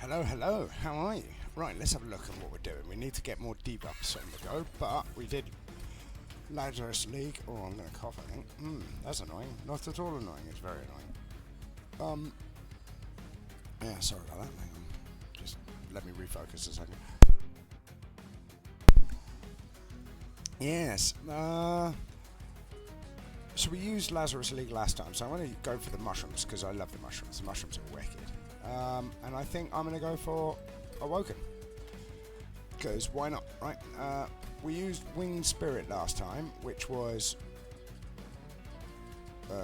Hello, hello, how are you? Right, let's have a look at what we're doing. We need to get more debuffs on the go, but we did Lazarus League. Oh, I'm going to cough, I think. That's annoying. Not at all annoying, it's very annoying. Yeah, sorry about that. Hang on. Just let me refocus a second. Yes, so we used Lazarus League last time, so I'm going to go for the mushrooms, because I love the mushrooms. The mushrooms are wicked. And I think I'm going to go for Awoken. Because why not, right? We used Winged Spirit last time, which was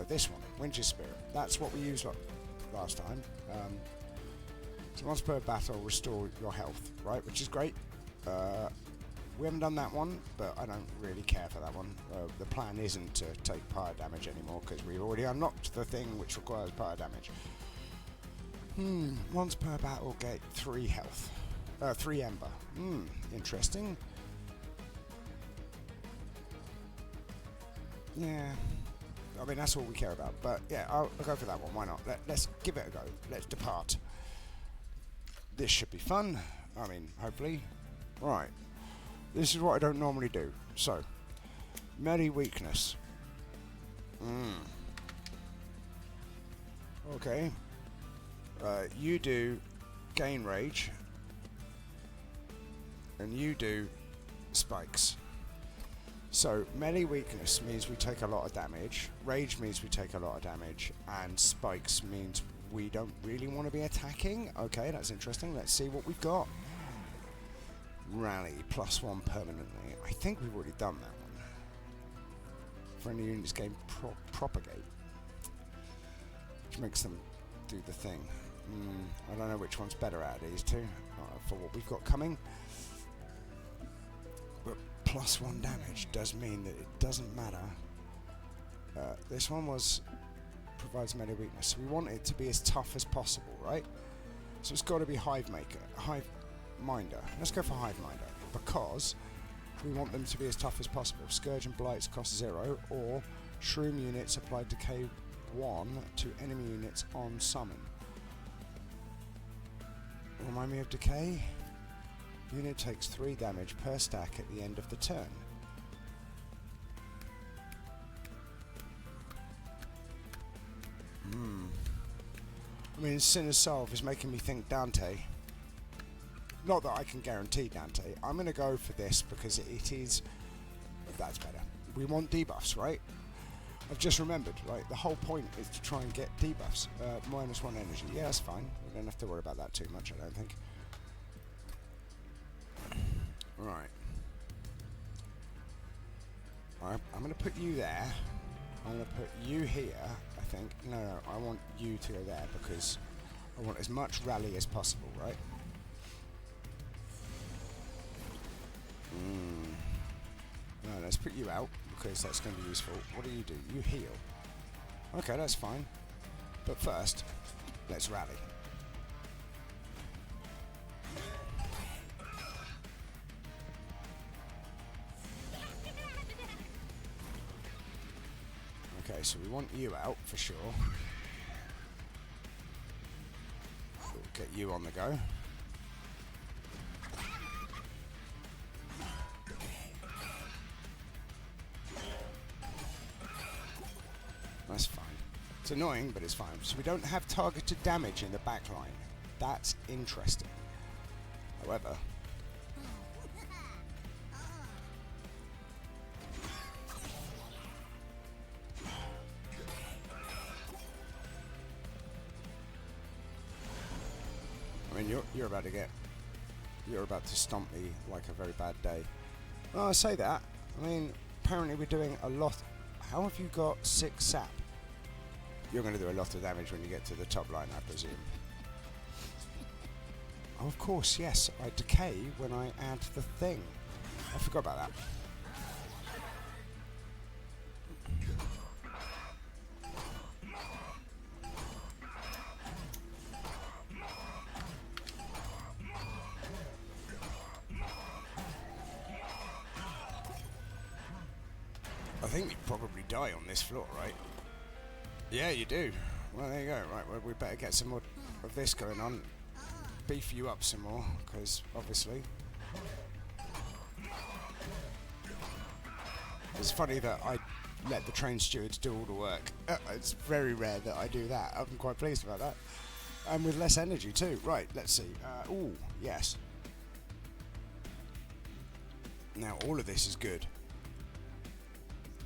this one, Winter's Spirit. That's what we used last time. So once per battle, restore your health, right? Which is great. We haven't done that one, but I don't really care for that one. The plan isn't to take pyre damage anymore, because we've already unlocked the thing which requires pyre damage. Once per battle, get 3 health. 3 ember. Interesting. Yeah. I mean, that's all we care about. But yeah, I'll go for that one. Why not? Let's give it a go. Let's depart. This should be fun. I mean, hopefully. Right. This is what I don't normally do. So, melee weakness. Okay. You do gain rage, and you do spikes. So melee weakness means we take a lot of damage, rage means we take a lot of damage, and spikes means we don't really want to be attacking. Okay, that's interesting. Let's see what we've got. Rally, +1 permanently. I think we've already done that one. Friendly units gain propagate, which makes them do the thing. I don't know which one's better out of these two for what we've got coming. But +1 damage does mean that it doesn't matter. This one provides melee weakness. So we want it to be as tough as possible, right? So it's got to be Hive Minder. Let's go for Hive Minder, because we want them to be as tough as possible. Scourge and Blights cost 0, or Shroom units apply Decay 1 to enemy units on summon. Remind me of Decay. Unit takes 3 damage per stack at the end of the turn. I mean, Sinner's Salve is making me think Dante. Not that I can guarantee Dante. I'm going to go for this because it is... That's better. We want debuffs, right? I've just remembered, right? The whole point is to try and get debuffs. -1 energy. Yeah, that's fine. We don't have to worry about that too much, I don't think. Right. I'm going to put you there. I'm going to put you here, I think. No, I want you to go there because I want as much rally as possible, right? No, let's put you out because that's going to be useful. What do? You heal. Okay, that's fine. But first, let's rally. Okay, so we want you out for sure. We'll get you on the go. That's fine. It's annoying, but it's fine. So we don't have targeted damage in the back line. That's interesting. However... I mean, you're about to stomp me like a very bad day. Well, I say that. I mean, apparently we're doing a lot... How have you got 6 sap? You're going to do a lot of damage when you get to the top line, I presume. Oh, of course, yes. I decay when I add the thing. I forgot about that. I think you probably die on this floor, right? Yeah, you do. Well, there you go. Right, well, we better get some more of this going on. beef you up some more, because obviously it's funny that I let the train stewards do all the work. It's very rare that I do that. I'm quite pleased about that. And with less energy too. Right, let's see. Ooh, yes. Now all of this is good.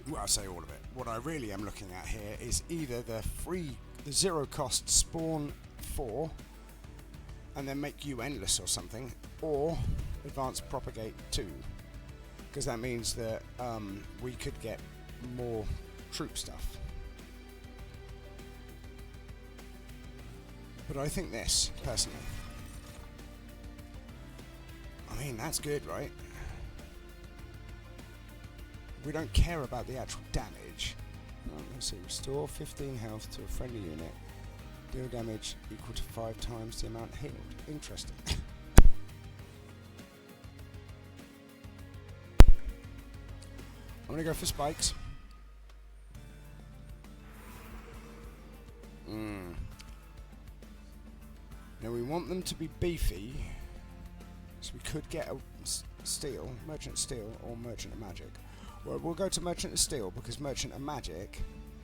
Well, I say all of it. What I really am looking at here is either the zero cost spawn 4 and then make you endless or something, or advanced propagate 2, because that means that we could get more troop stuff. But I think this, personally. I mean, that's good, right? We don't care about the actual damage. Let's see, restore 15 health to a friendly unit. Deal damage equal to 5 times the amount healed. Interesting. I'm gonna go for spikes. Now we want them to be beefy, so we could get a steel, merchant steel, or merchant of magic. Well, we'll go to merchant of steel because merchant of magic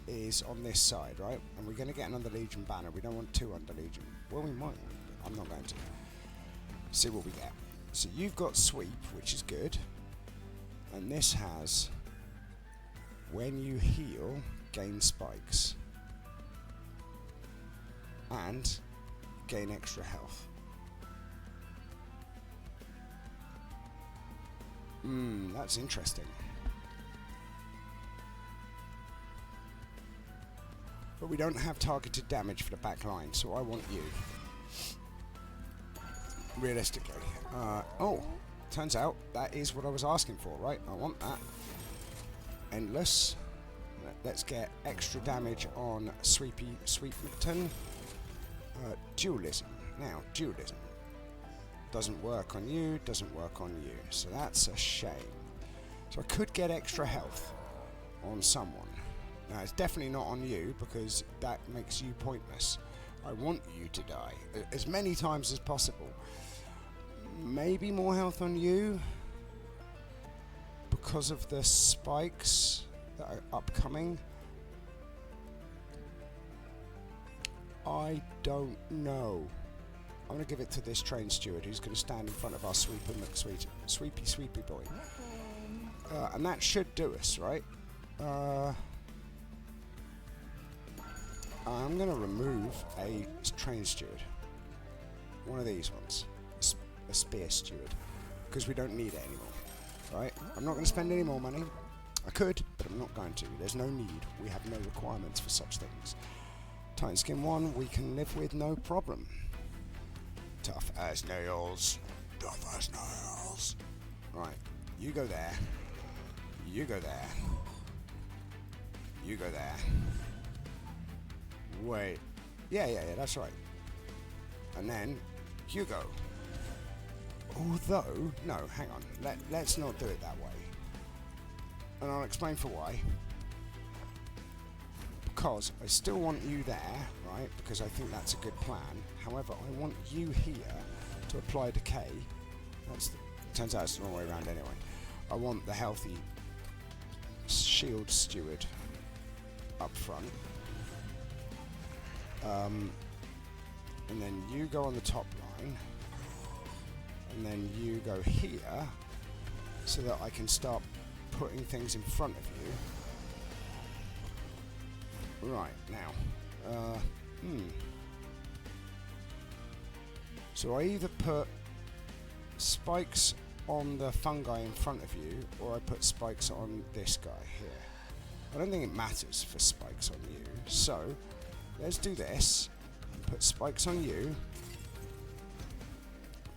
is on this side, right? And we're going to get an under Legion banner. We don't want 2 under Legion. Well, we might. I'm not going to. See what we get. So you've got sweep, which is good, and this has when you heal, gain spikes and gain extra health. That's interesting. But we don't have targeted damage for the back line, so I want you. Realistically. Oh, turns out that is what I was asking for, right? I want that. Endless. Let's get extra damage on Sweepington. Dualism. Now, dualism. Doesn't work on you, doesn't work on you. So that's a shame. So I could get extra health on someone. Now, it's definitely not on you because that makes you pointless. I want you to die as many times as possible. Maybe more health on you because of the spikes that are upcoming. I don't know. I'm going to give it to this train steward who's going to stand in front of our Sweepy Boy. And that should do us, right? I'm going to remove a train steward. One of these ones. A spear steward. Because we don't need it anymore. Right? I'm not going to spend any more money. I could, but I'm not going to. There's no need. We have no requirements for such things. Titan Skin 1 we can live with no problem. Tough as nails. Tough as nails. Right. You go there. You go there. You go there. Wait. Yeah, that's right. And then Hugo. Although, no, hang on. Let's not do it that way. And I'll explain for why. Because I still want you there, right? Because I think that's a good plan. However, I want you here to apply decay. Turns out it's the wrong way around anyway. I want the healthy shield steward up front. And then you go on the top line. And then you go here so that I can start putting things in front of you. Right, now. So I either put spikes on the fungi in front of you, or I put spikes on this guy here. I don't think it matters for spikes on you. So, let's do this. And put spikes on you.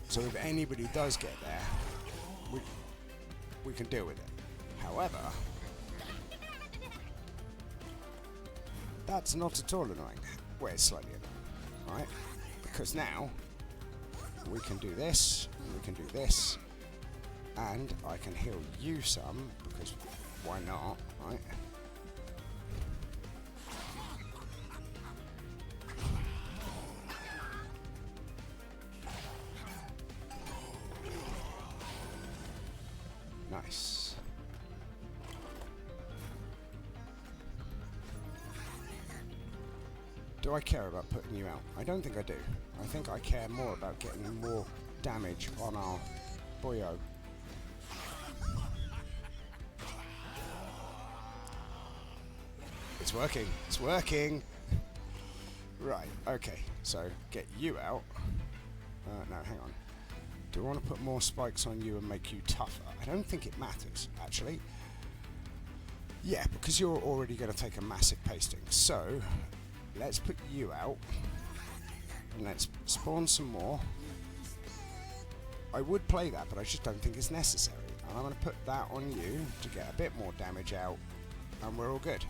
So if anybody does get there, we can deal with it. However, that's not at all annoying. Well, it's slightly annoying, right? Because now we can do this, we can do this, and I can heal you some, because why not, right? Do I care about putting you out? I don't think I do. I think I care more about getting more damage on our boyo. It's working. It's working. Right. Okay. So get you out. No, hang on. Do I want to put more spikes on you and make you tougher? I don't think it matters, actually. Yeah, because you're already going to take a massive pasting. So let's put you out. And let's spawn some more. I would play that, but I just don't think it's necessary. And I'm going to put that on you to get a bit more damage out. And we're all good.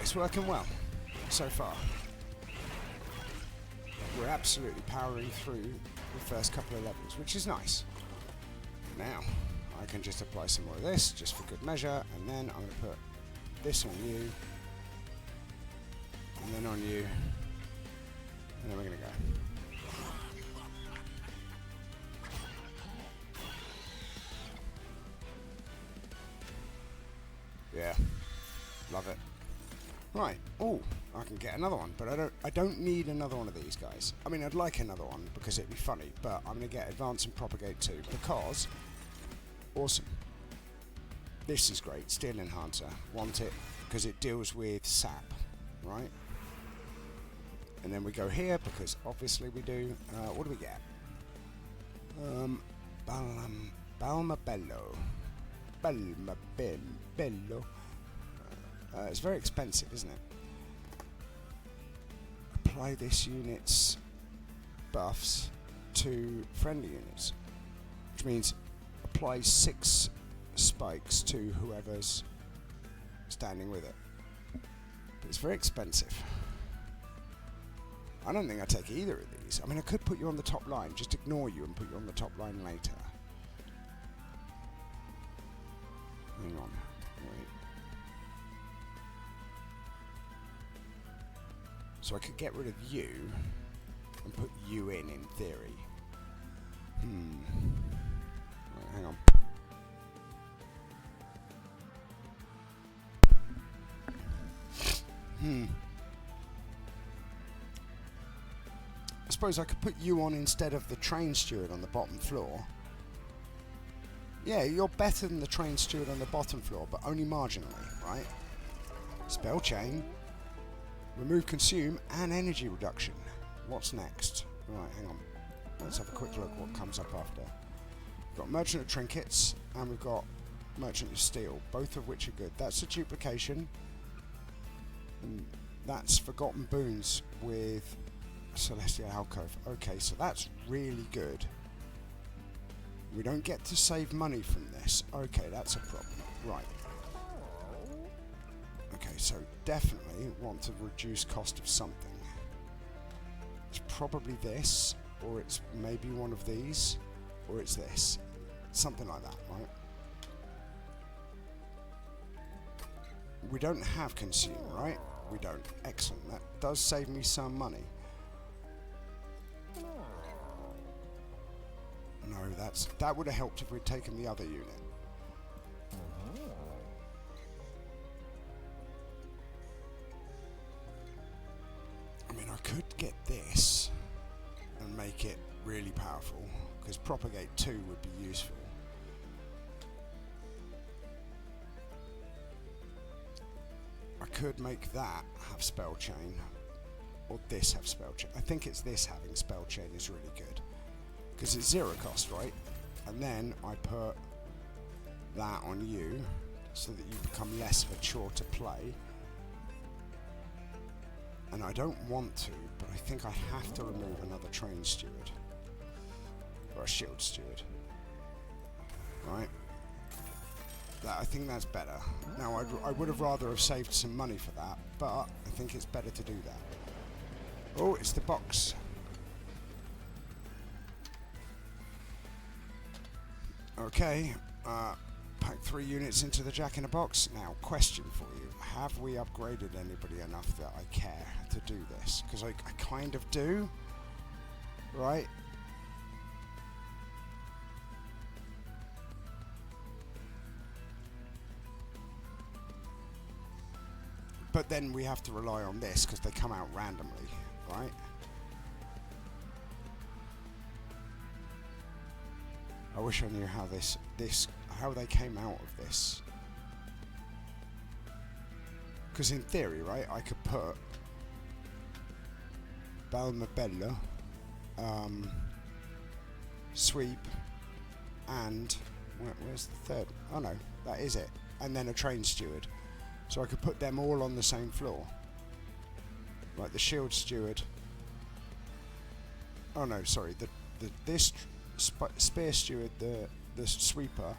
It's working well so far. We're absolutely powering through the first couple of levels, which is nice. Now, I can just apply some more of this, just for good measure, and then I'm going to put this on you, and then on you, and then we're going to go. Yeah, love it. Right. Oh, I can get another one, but I don't need another one of these guys. I mean, I'd like another one because it'd be funny, but I'm going to get Advance and Propagate too because awesome. This is great. Steel Enhancer. Want it because it deals with sap, right? And then we go here because obviously we do. What do we get? Balmabello. Balmabello. It's very expensive, isn't it? Apply this unit's buffs to friendly units, which means apply 6 spikes to whoever's standing with it. But it's very expensive. I don't think I'd take either of these. I mean, I could put you on the top line, just ignore you and put you on the top line later. Hang on. Wait. So I could get rid of you and put you in theory. Right, hang on. I suppose I could put you on instead of the train steward on the bottom floor. Yeah, you're better than the train steward on the bottom floor, but only marginally, right? Spell chain. Remove consume and energy reduction. What's next? Right, hang on. Let's have a quick look what comes up after. We've got Merchant of Trinkets and we've got Merchant of Steel, both of which are good. That's a duplication. And that's Forgotten Boons with Celestial Alcove. Okay, so that's really good. We don't get to save money from this. Okay, that's a problem. Right. Okay, so definitely want to reduce cost of something. It's probably this, or it's maybe one of these, or it's this. Something like that, right? We don't have consume, right? We don't. Excellent. That does save me some money. No, that would have helped if we'd taken the other unit. I mean, I could get this and make it really powerful, because Propagate 2 would be useful. I could make that have Spell Chain, or this have Spell Chain. I think it's this having Spell Chain is really good, because it's 0 cost, right? And then I put that on you, so that you become less of a chore to play. And I don't want to, but I think I have to remove another train steward. Or a shield steward. Right? I think that's better. Now, I would have rather have saved some money for that, but I think it's better to do that. Oh, it's the box. Okay. pack 3 units into the jack-in-a-box. Now, question for you. Have we upgraded anybody enough that I care to do this? Because I kind of do, right? But then we have to rely on this because they come out randomly, right? I wish I knew how how they came out of this. Because in theory, right, I could put Balmabella, Sweep, and where's the third? Oh no, that is it. And then a train steward. So I could put them all on the same floor. Right, the shield steward. Oh no, sorry. This spear steward, the sweeper,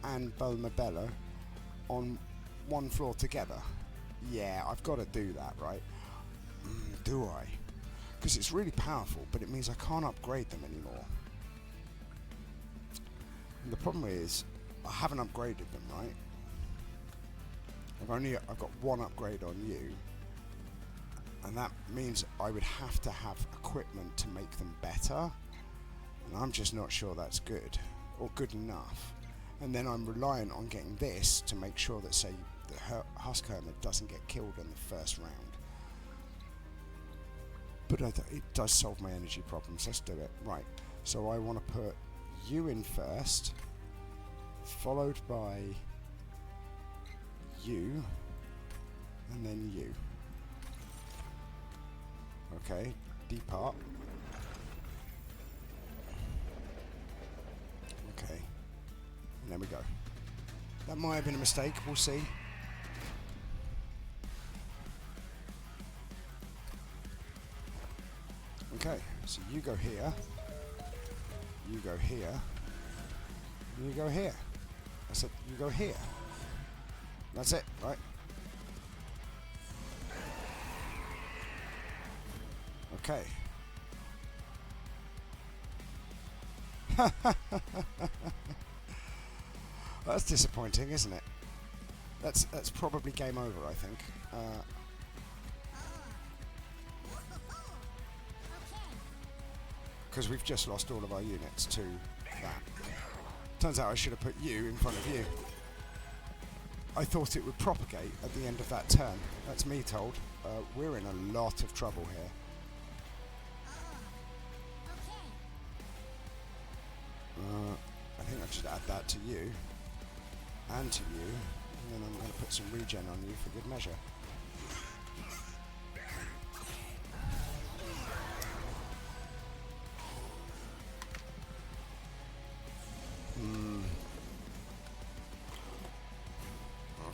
and Balmabella on one floor together. Yeah, I've got to do that, right? Do I? Because it's really powerful, but it means I can't upgrade them anymore. And the problem is, I haven't upgraded them, right? I've got one upgrade on you, and that means I would have to have equipment to make them better, and I'm just not sure that's good or good enough. And then I'm reliant on getting this to make sure that, say, the Husk Hermit doesn't get killed in the first round. But it does solve my energy problems. Let's do it. Right, so I want to put you in first, followed by you, and then you. Okay, depart. Okay, and there we go. That might have been a mistake, we'll see. Okay, so you go here, you go here, and you go here. I said you go here. That's it, right? Okay. That's disappointing, isn't it? That's probably game over, I think. Because we've just lost all of our units to that. Turns out I should have put you in front of you. I thought it would propagate at the end of that turn. That's me told. We're in a lot of trouble here. I think I should add that to you and to you, and then I'm going to put some regen on you for good measure.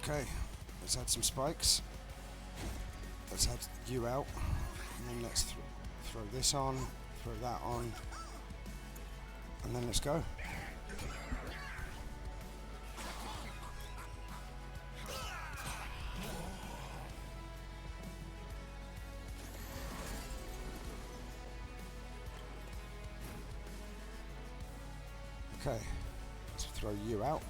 Okay, let's add some spikes. Let's add you out, and then let's throw this on, throw that on, and then let's go. Okay, let's throw you out.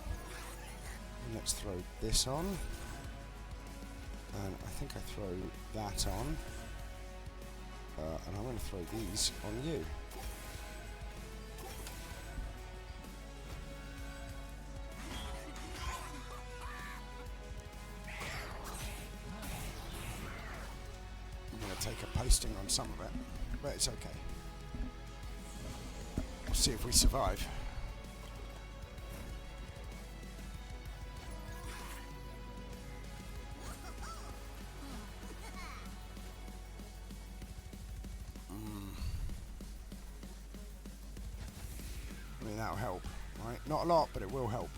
And let's throw this on, and I think I throw that on, and I'm going to throw these on you. I'm going to take a posting on some of it, but it's okay. We'll see if we survive. That'll help, right? Not a lot, but it will help.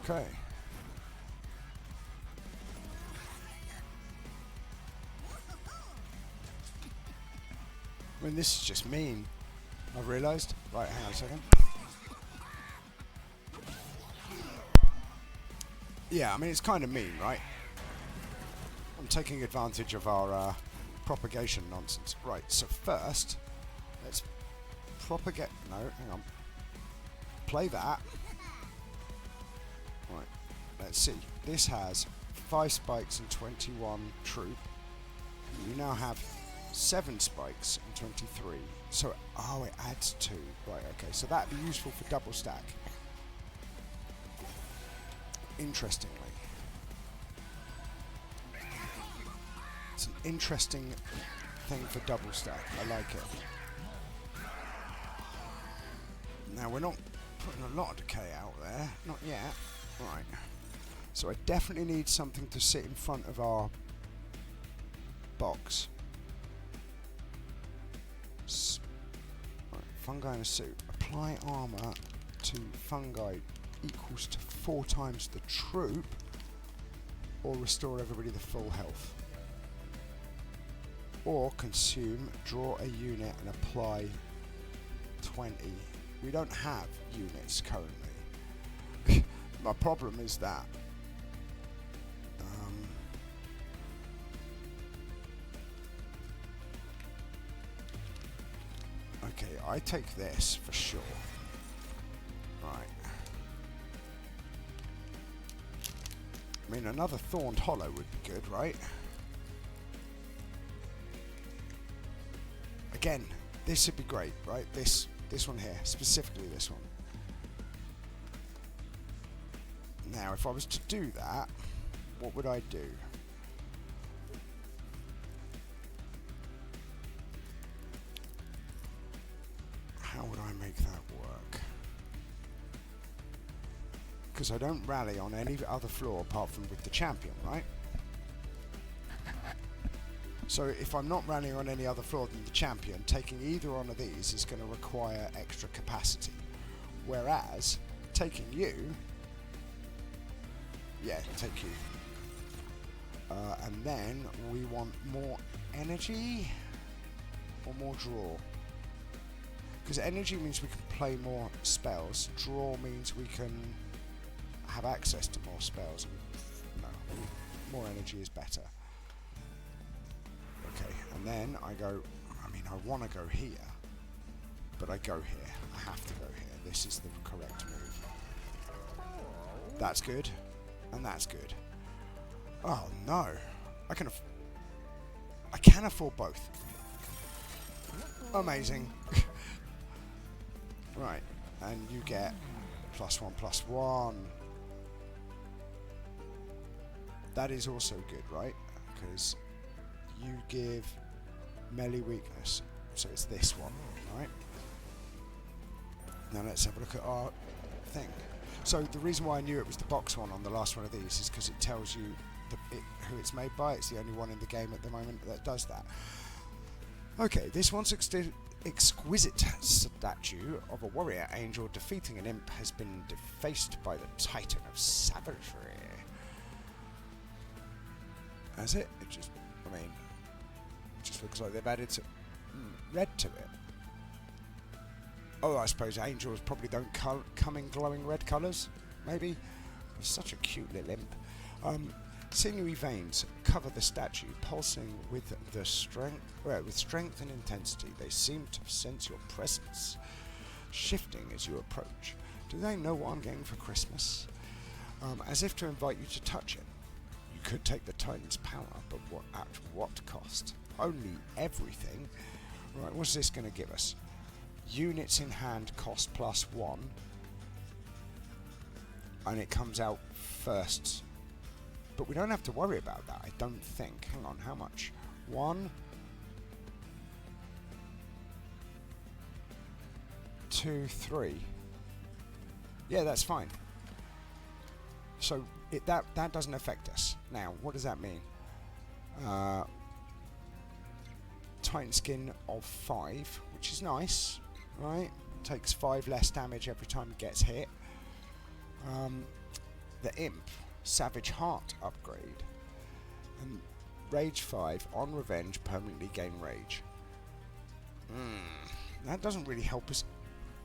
Okay. I mean, this is just mean. I've realised. Right, hang on a second. Yeah, I mean, it's kind of mean, right? I'm taking advantage of our propagation nonsense. Right, so first, let's propagate... No, hang on. Play that. Right, let's see. This has 5 spikes and 21 troop. You now have 7 spikes and 23. So, oh, it adds 2. Right, okay, so that'd be useful for double stack. Interestingly. It's an interesting thing for double stack. I like it. Now, we're not putting a lot of decay out there. Not yet. Right. So I definitely need something to sit in front of our box. Right, fungi in a suit. Apply armor to fungi equals to 4 times the troop, or restore everybody the full health. Or consume, draw a unit and apply 20. We don't have units currently. My problem is that okay, I take this for sure. Right. I mean, another Thorned Hollow would be good, right? Again, this would be great, right? This one here, specifically this one. Now, if I was to do that, what would I do? How would I make that work? Because I don't rally on any other floor apart from with the champion, right? So if I'm not rallying on any other floor than the champion, taking either one of these is going to require extra capacity. Whereas, taking you... Yeah, take you. And then we want more energy or more draw. Because energy means we can play more spells. Draw means we can have access to more spells. No, more energy is better. Okay, and then I go, I mean, I want to go here, but I go here. I have to go here. This is the correct move. That's good, and that's good. Oh no, I can afford both. Amazing. Right, and you get +1/+1. That is also good, right? Because you give melee weakness, so it's this one, right? Now let's have a look at our thing. So the reason why I knew it was the box one on the last one of these is because it tells you who it's made by. It's the only one in the game at the moment that does that. Okay, this one's exquisite statue of a warrior angel defeating an imp has been defaced by the Titan of Savagery. Has it? It just, I mean, it just looks like they've added some red to it. Oh, I suppose angels probably don't come in glowing red colours, maybe? It's such a cute little imp. Sinewy veins cover the statue, pulsing with the strength, with strength and intensity. They seem to sense your presence, shifting as you approach. Do they know what I'm getting for Christmas? As if to invite you to touch it. You could take the Titan's power, but at what cost? Only everything. Right, what's this going to give us? Units in hand cost +1, and it comes out first. But we don't have to worry about that, I don't think. Hang on, how much? 1, 2, 3. Yeah, that's fine. So that doesn't affect us. Now, what does that mean? Titan skin of 5, which is nice, right? Takes 5 less damage every time it gets hit. The imp. Savage Heart upgrade, and Rage 5 on revenge permanently gain rage. That doesn't really help us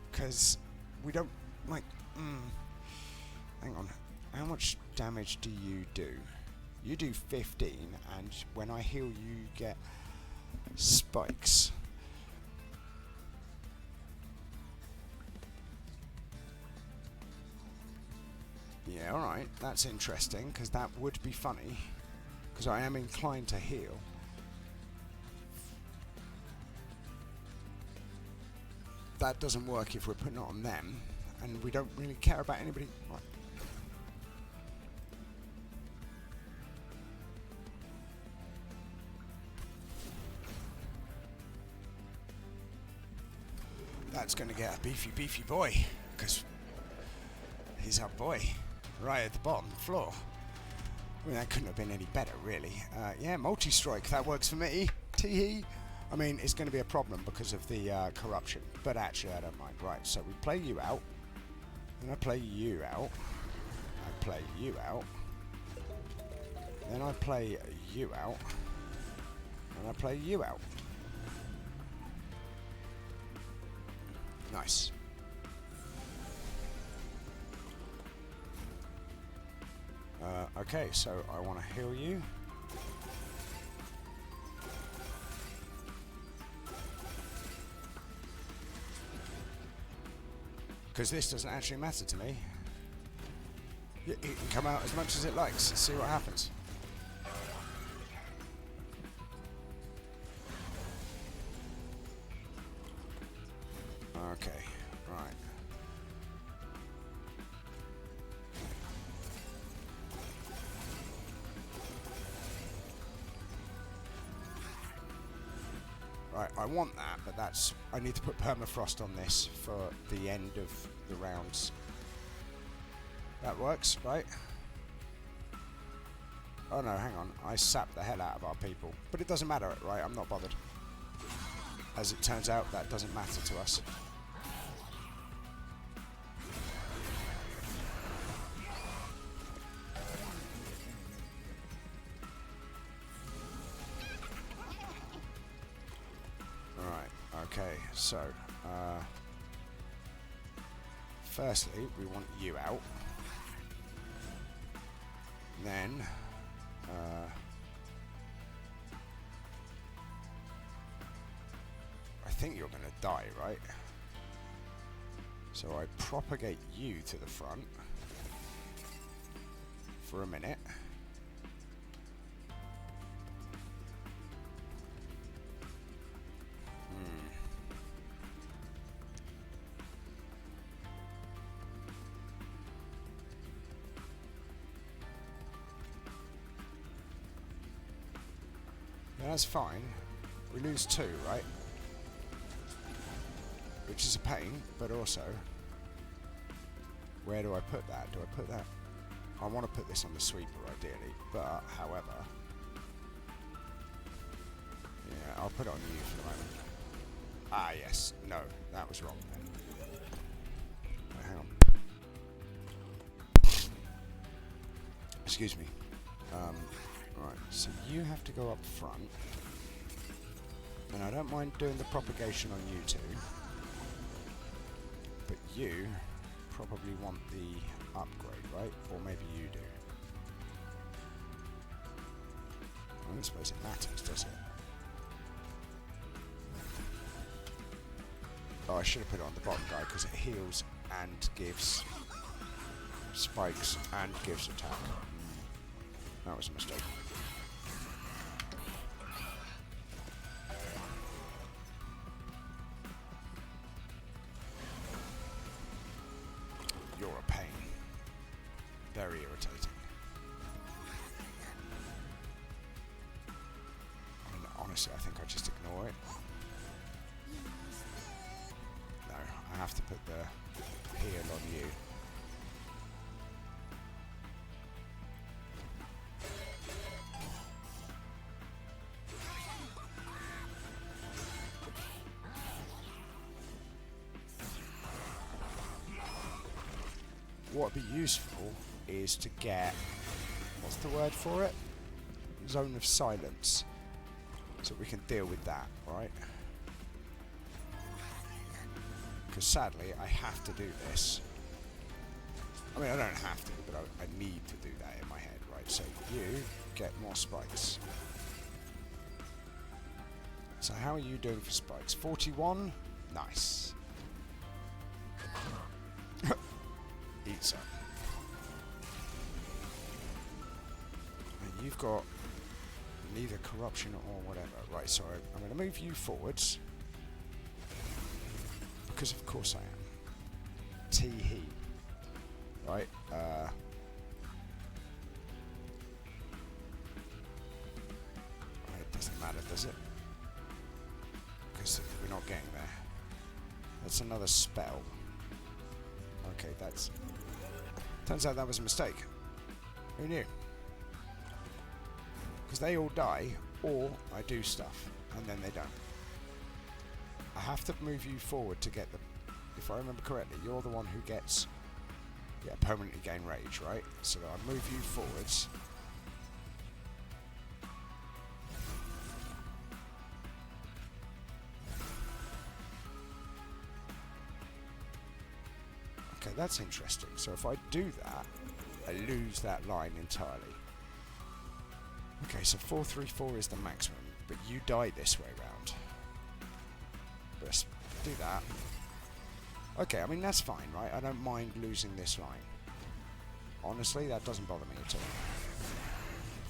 because we don't like. Hang on, How much damage do you do? You do 15, and when I heal you get spikes. Yeah, alright, that's interesting, because that would be funny, because I am inclined to heal. That doesn't work if we're putting it on them, and we don't really care about anybody. Right. That's going to get a beefy boy, because he's our boy, right at the bottom floor. I mean, that couldn't have been any better, really. Yeah, multi-strike, that works for me. Tee-hee. I mean, it's going to be a problem because of the corruption, but actually I don't mind. Right, so we play you out, then I play you out, I play you out, then I play you out, and I play you out. Nice. Okay, so I want to heal you. Because this doesn't actually matter to me. It can come out as much as it likes. Let's see what happens. Okay, right. Right, I want that, but that's... I need to put permafrost on this for the end of the rounds. That works, right? Oh no, hang on. I sapped the hell out of our people. But it doesn't matter, right? I'm not bothered. As it turns out, that doesn't matter to us. Okay, so firstly we want you out, then I think you're going to die, right? So I propagate you to the front for a minute. That's fine. We lose 2, right? Which is a pain, but also... Where do I put that? Do I put that... I want to put this on the sweeper, ideally, but, however... Yeah, I'll put it on you for the moment. Ah, yes. No, that was wrong then. Wait, hang on. Excuse me. Right, so you have to go up front. And I don't mind doing the propagation on you two. But you probably want the upgrade, right? Or maybe you do. I don't suppose it matters, does it? Oh, I should have put it on the bottom guy because it heals and gives spikes and gives attack. That was a mistake. You're a pain. Very irritating. I mean, honestly, I think I just ignore it. No, I have to put the heal on you. What would be useful is to get, what's the word for it? Zone of silence. So we can deal with that, right? Because sadly, I have to do this. I mean, I don't have to, but I need to do that in my head, right? So you get more spikes. So how are you doing for spikes? 41? Nice. Eat some. And you've got neither corruption or whatever. Right, so I'm going to move you forwards. Because of course I am. Tee-hee. Right, it doesn't matter, does it? Because we're not getting there. That's another spell. Okay, that's... Turns out that was a mistake. Who knew? Because they all die, or I do stuff, and then they don't. I have to move you forward to get the... If I remember correctly, you're the one who gets... Yeah, permanently gain rage, right? So I move you forwards. Okay, that's interesting. So if I do that, I lose that line entirely. Okay, so 434 is the maximum, but you die this way round. Let's do that. Okay, I mean, that's fine, right? I don't mind losing this line. Honestly, that doesn't bother me at all.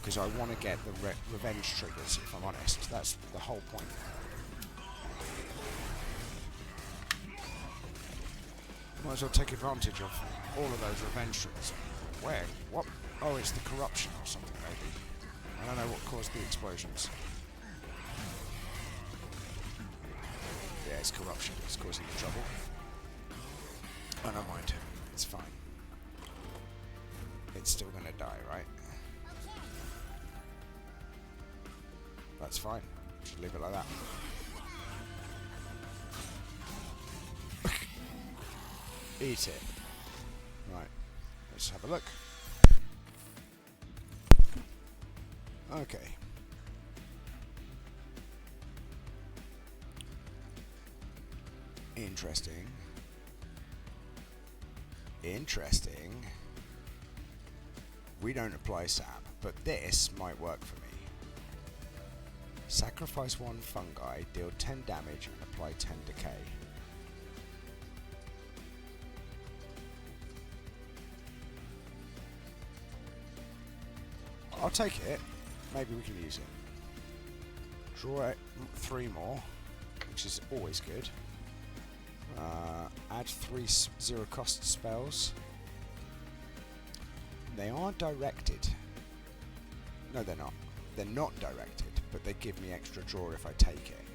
Because I want to get the revenge triggers, if I'm honest. That's the whole point. Might as well take advantage of all of those revenge triggers. Where? What? Oh, it's the corruption or something, maybe. I don't know what caused the explosions. Yeah, it's corruption. It's causing the trouble. I don't mind. It's fine. It's still gonna die, right? That's fine. Should leave it like that. Eat it. Right. Let's have a look. Okay. Interesting. Interesting. We don't apply sap, but this might work for me. Sacrifice 1 fungi, deal 10 damage and apply 10 decay. I'll take it. Maybe we can use it. Draw 3 more, which is always good. Add 3 zero cost spells. They are directed. No, they're not. They're not directed, but they give me extra draw if I take it.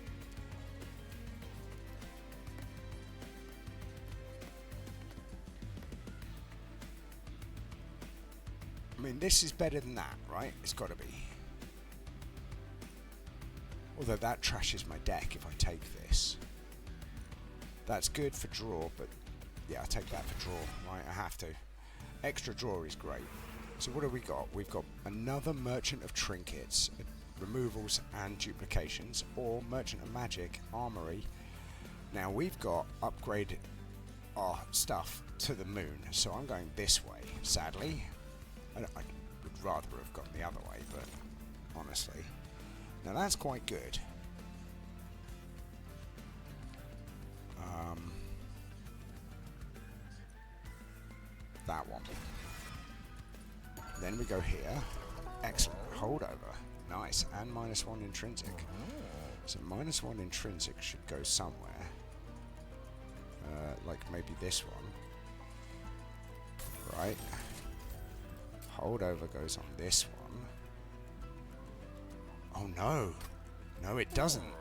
I mean, this is better than that, right? It's got to be. Although that trashes my deck if I take this. That's good for draw, but yeah, I'll take that for draw, right? I have to. Extra draw is great. So what have we got? We've got another Merchant of Trinkets, removals and duplications, or Merchant of Magic, Armory. Now we've got upgrade our stuff to the moon, so I'm going this way, sadly. I would rather have gone the other way, but honestly. Now that's quite good. That one. Then we go here. Excellent. Holdover. Nice. And -1 intrinsic. So -1 intrinsic should go somewhere. Like maybe this one. Right. Holdover goes on this one. Oh no. No, it doesn't.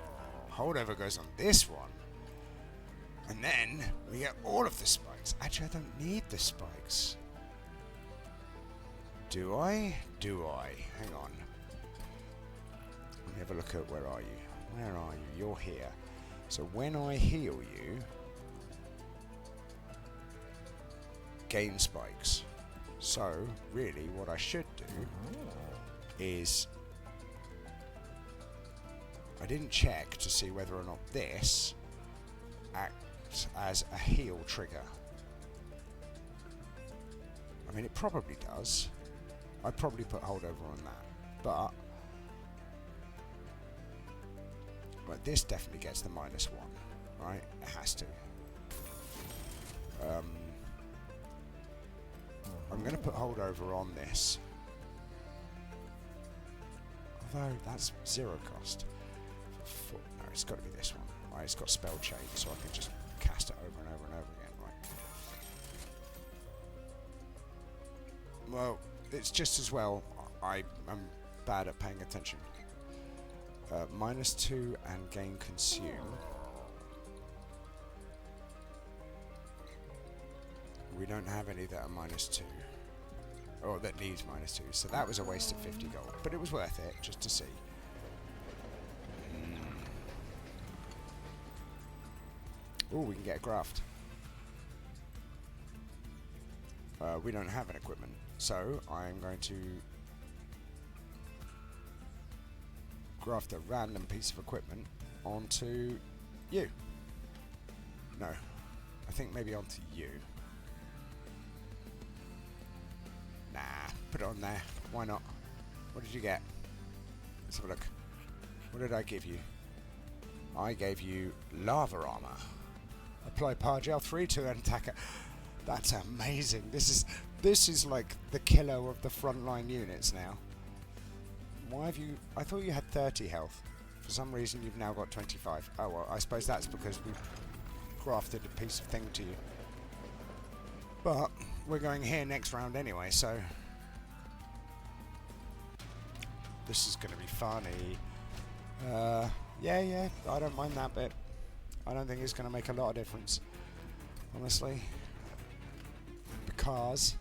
Holdover goes on this one. And then we get all of the spikes. Actually, I don't need the spikes. Do I? Do I? Hang on. Let me have a look at where are you? Where are you? You're here. So when I heal you, gain spikes. So really what I should do is, I didn't check to see whether or not this acts as a heal trigger. I mean, it probably does. I'd probably put holdover on that, but this definitely gets the -1, right? It has to. I'm going to put holdover on this, although that's 0 cost. No, it's got to be this one. Right, it's got spell chain, so I can just cast it over and over and over again. Right. Well, it's just as well. I'm bad at paying attention. -2 and gain consume. We don't have any that are -2. Or that needs -2. So that was a waste of 50 gold. But it was worth it, just to see. Oh, we can get a graft. We don't have an equipment. So I'm going to graft a random piece of equipment onto you. No, I think maybe onto you. Nah, put it on there. Why not? What did you get? Let's have a look. What did I give you? I gave you lava armor. Apply power gel 3 to an attacker. That's amazing. This is like the killer of the frontline units now. Why have you... I thought you had 30 health. For some reason you've now got 25. Oh well, I suppose that's because we crafted a piece of thing to you. But we're going here next round anyway, so... This is going to be funny. Yeah, I don't mind that bit. I don't think it's going to make a lot of difference, honestly. Because...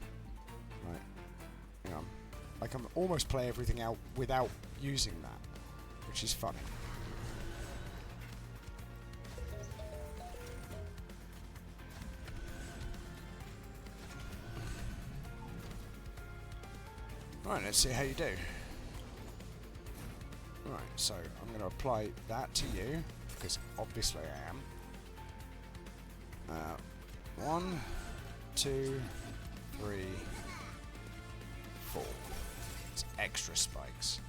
Right, hang on. I can almost play everything out without using that, which is funny. Right, let's see how you do. Right, so I'm going to apply that to you, because obviously I am. 1, 2, 3, 4. It's extra spikes.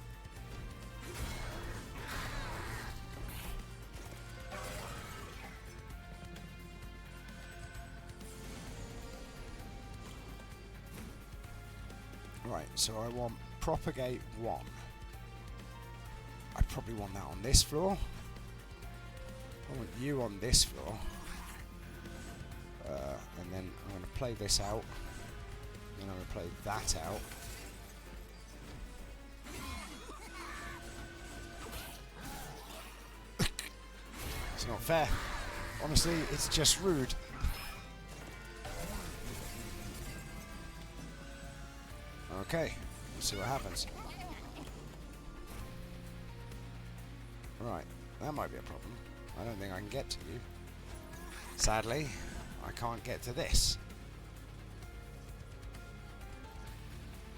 Right, so I want propagate 1. I probably want that on this floor. I want you on this floor. And then I'm going to play this out. And I'm going to play that out. It's not fair. Honestly, it's just rude. Okay, let's see what happens. Right, that might be a problem. I don't think I can get to you. Sadly, I can't get to this.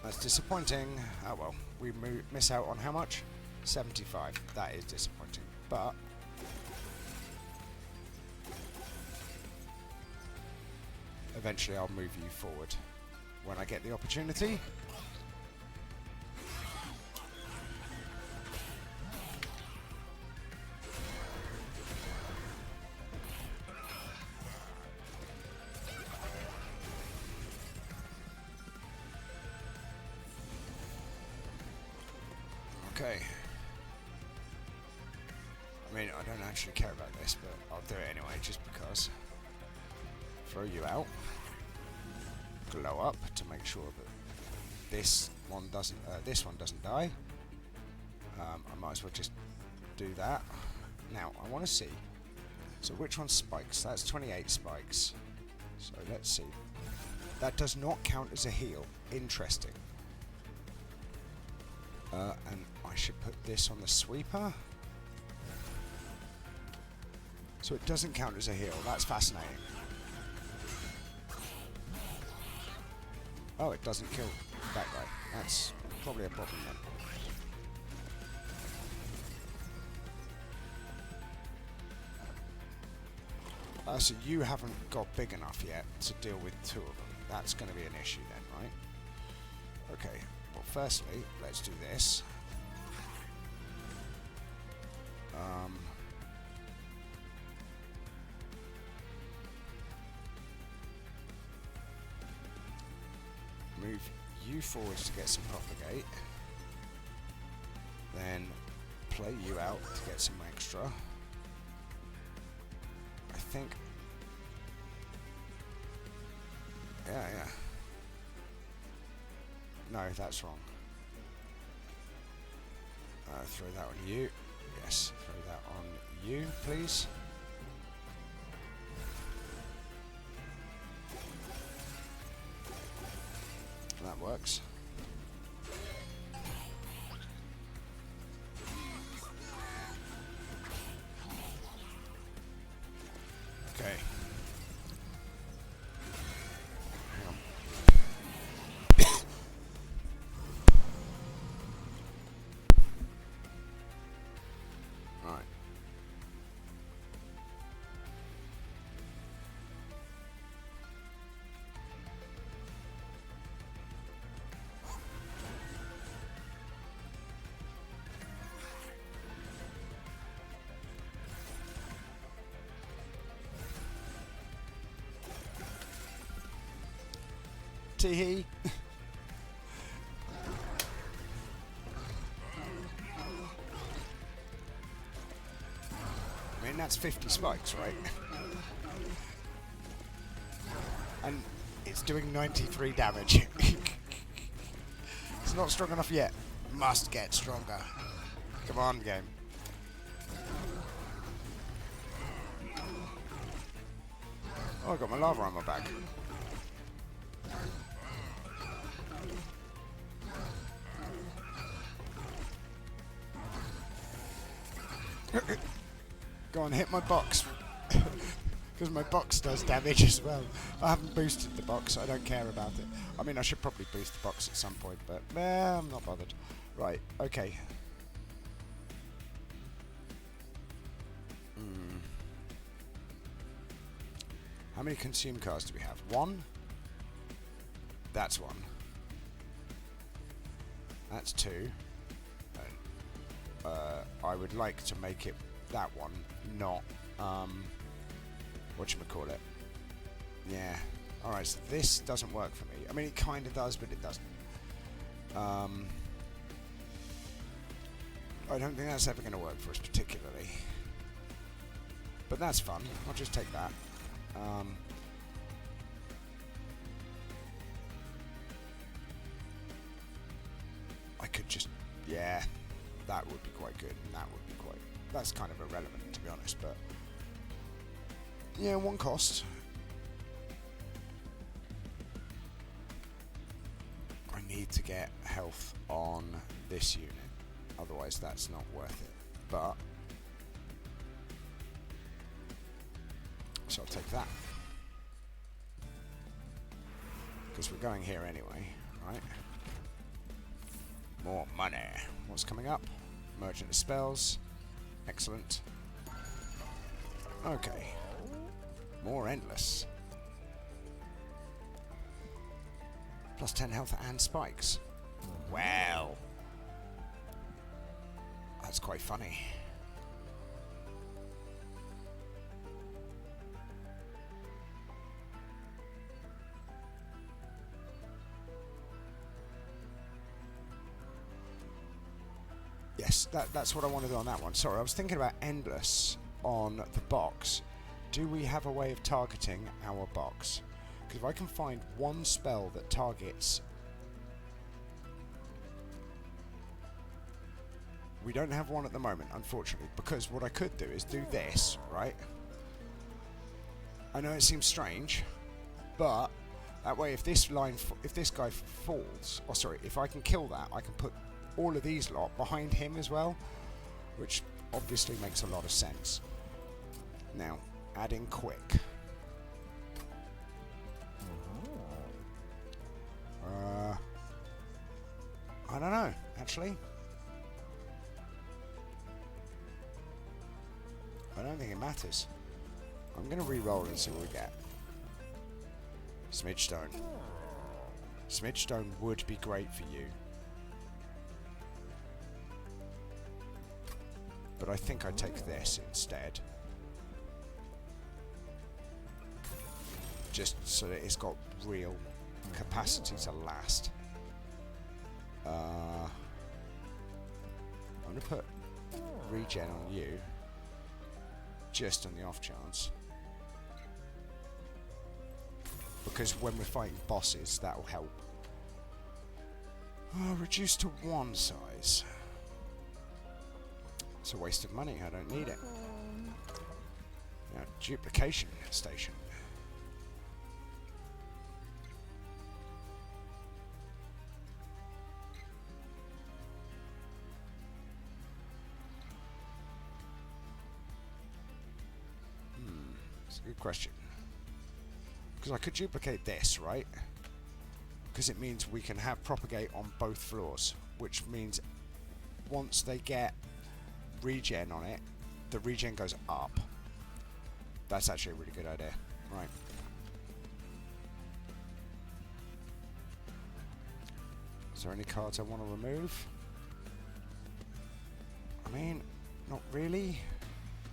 That's disappointing. Oh well, we miss out on how much? 75. That is disappointing. But eventually I'll move you forward when I get the opportunity. Okay. I mean, I don't actually care about this, but I'll do it anyway, just because. Throw you out. Glow up to make sure that this one doesn't die. I might as well just do that. Now, I want to see. So which one spikes? That's 28 spikes. So let's see. That does not count as a heal. Interesting. And I should put this on the sweeper. So it doesn't count as a heal. That's fascinating. Oh, it doesn't kill that guy. That's probably a problem then. So you haven't got big enough yet to deal with 2 of them. That's going to be an issue then, right? Okay, well firstly, let's do this. Move you forwards to get some propagate. Then play you out to get some extra. I think... Yeah. No, that's wrong. Throw that on you. Yes, throw that on you, please. That works. Okay. Hang on. Alright. Tee-hee. I mean, that's 50 spikes, right? And it's doing 93 damage. It's not strong enough yet. Must get stronger. Come on, game. Oh, I got my lava on my back. Go on, hit my box. Because my box does damage as well. I haven't boosted the box, so I don't care about it. I mean, I should probably boost the box at some point, but I'm not bothered. Right, okay. How many consume cards do we have? One? That's one. That's two. I would like to make it that one, not whatchamacallit. Yeah. Alright, so this doesn't work for me. I mean, it kind of does, but it doesn't. I don't think that's ever going to work for us particularly. But that's fun. I'll just take that. I could just... Yeah. That would be quite good, and that would be quite... That's kind of irrelevant, to be honest, but... Yeah, one cost. I need to get health on this unit, otherwise that's not worth it. But... So I'll take that. Because we're going here anyway, right? More money. What's coming up? Merchant of Spells. Excellent. Okay. More Endless. Plus 10 health and spikes. Wow. That's quite funny. Yes, that's what I want to do on that one. Sorry, I was thinking about Endless on the box. Do we have a way of targeting our box? Because if I can find one spell that targets... We don't have one at the moment, unfortunately, because what I could do is do this, right? I know it seems strange, but that way if this guy falls, or sorry, if I can kill that, I can put all of these lot behind him as well, which obviously makes a lot of sense. Now, adding quick. I don't know, actually. I don't think it matters. I'm going to re-roll and see what we get. Smidge Stone. Smidgestone would be great for you. But I think I'd take this instead. Just so that it's got real capacity to last. I'm going to put regen on you. Just on the off chance. Because when we're fighting bosses, that'll help. Oh, reduce to 1 size. It's a waste of money, I don't need it. Now, duplication station. It's a good question. Because I could duplicate this, right? Because it means we can have propagate on both floors, which means once they get regen on it, the regen goes up. That's actually a really good idea. Right. Is there any cards I want to remove? I mean, not really.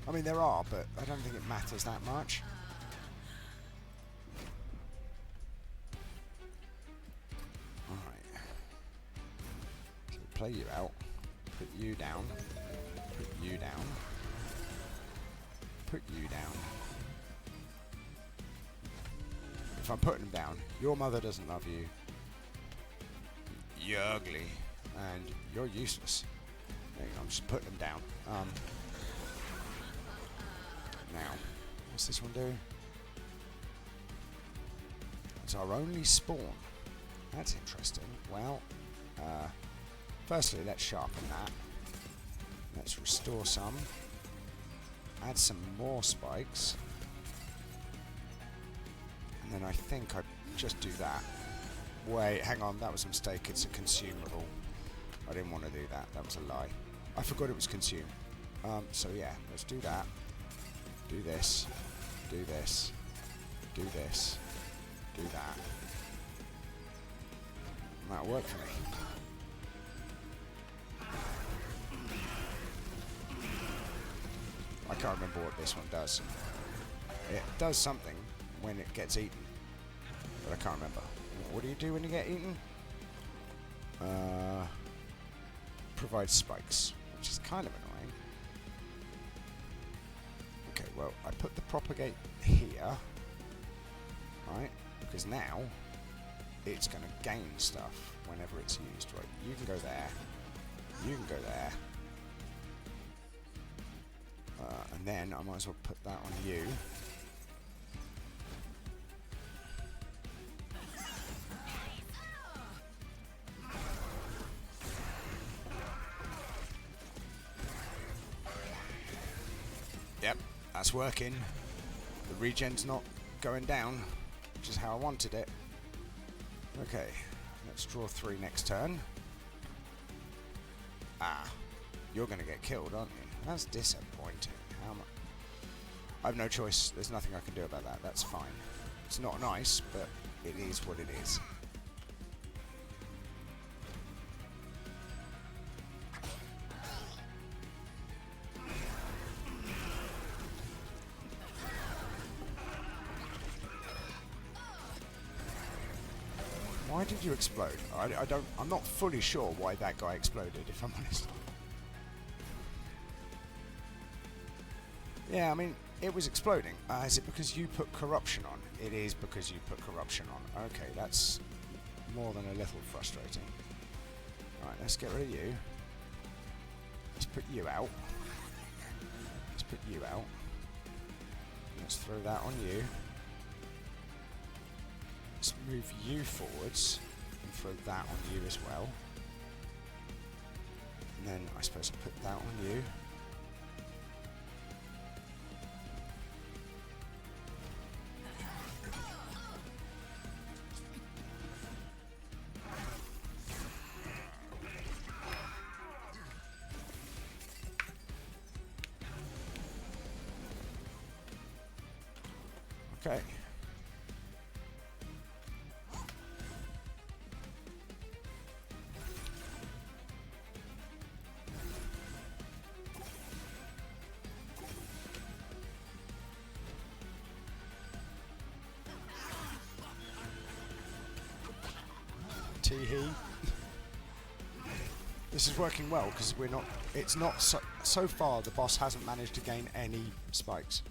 I mean, there are, but I don't think it matters that much. Alright. So play you out. Put you down. Put you down. Put you down. If I'm putting them down, your mother doesn't love you. You're ugly. And you're useless. There you go, I'm just putting them down. Now, what's this one do? It's our only spawn. That's interesting. Well, firstly, let's sharpen that. Let's restore some. Add some more spikes. And then I think I just do that. Wait, hang on, that was a mistake. It's a consumable. I didn't want to do that. That was a lie. I forgot it was consumed. So yeah, let's do that. Do this. Do this. Do this. Do that. And that'll work for me. I can't remember what this one does. It does something when it gets eaten, but I can't remember. What do you do when you get eaten? Provide spikes, which is kind of annoying. Okay, well, I put the propagate here, right? Because now it's going to gain stuff whenever it's used, right? You can go there. You can go there. And then I might as well put that on you. Yep, that's working. The regen's not going down, which is how I wanted it. Okay, let's draw 3 next turn. Ah, you're going to get killed, aren't you? That's disappointing. How much? I have no choice. There's nothing I can do about that. That's fine. It's not nice, but it is what it is. Why did you explode? I'm not fully sure why that guy exploded, if I'm honest. Yeah, I mean, it was exploding. Is it because you put corruption on? It is because you put corruption on. Okay, that's more than a little frustrating. Alright, let's get rid of you. Let's put you out. Let's put you out. Let's throw that on you. Let's move you forwards and throw that on you as well. And then I suppose I'll put that on you. Okay. Tee-hee. This is working well because we're not. It's not so far. The boss hasn't managed to gain any spikes.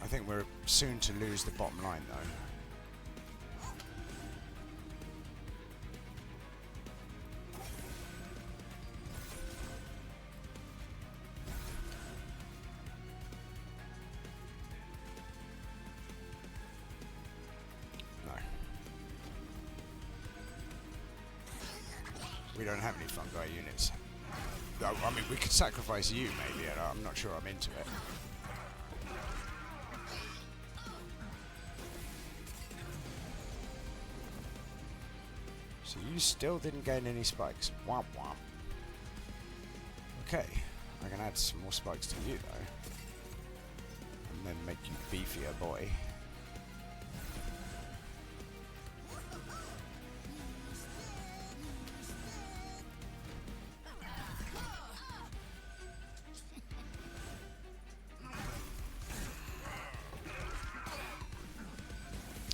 I think we're soon to lose the bottom line, though. We don't have any fungi units. I mean, we could sacrifice you, maybe. I'm not sure I'm into it. So you still didn't gain any spikes. Womp womp. Okay, I can add some more spikes to you, though. And then make you beefier, boy.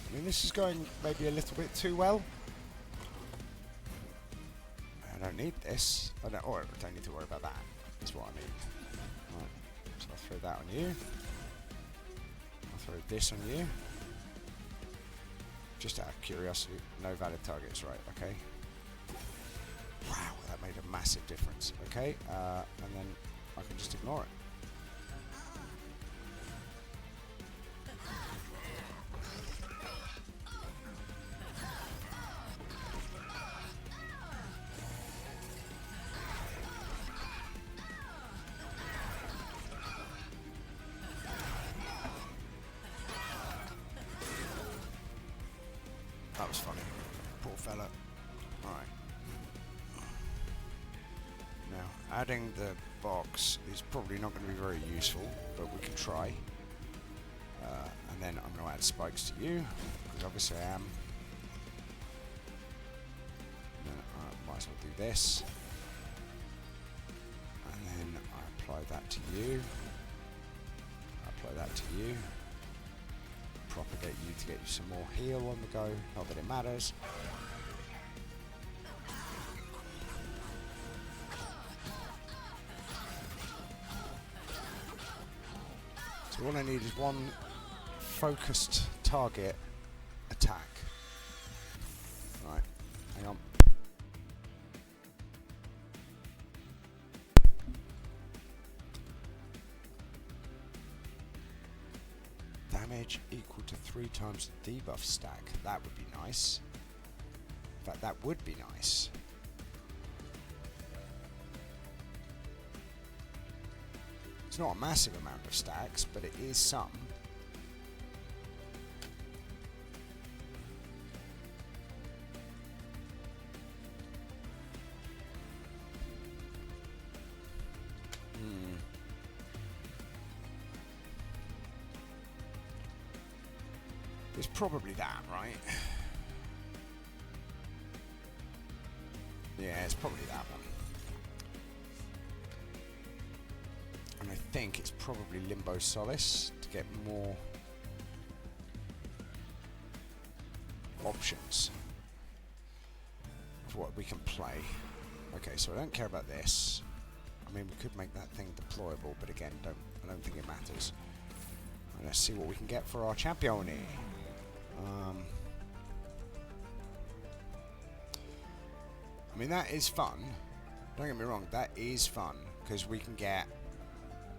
I mean, this is going maybe a little bit too well. I don't need this. I don't need to worry about that. That's what I need. Right. So I'll throw that on you. I'll throw this on you. Just out of curiosity. No valid targets, right, okay. Wow, that made a massive difference. Okay, and then I can just ignore it. That was funny. Poor fella. Alright. Now, adding the box is probably not going to be very useful, but we can try. And then I'm going to add spikes to you, because obviously I am. And then I might as well do this. And then I apply that to you. Apply that to you. Propagate you to get you some more heal on the go. Not that it matters. So all I need is one focused target attack. Right, hang on. Damage equal to 3 times the debuff stack. That would be nice. In fact, that would be nice. It's not a massive amount of stacks, but it is some. It's probably that, right? Yeah, it's probably that one. And I think it's probably Limbo Solace to get more options of what we can play. Okay, so I don't care about this. I mean, we could make that thing deployable, but again, I don't think it matters. And let's see what we can get for our champione. I mean, that is fun. Don't get me wrong, that is fun because we can get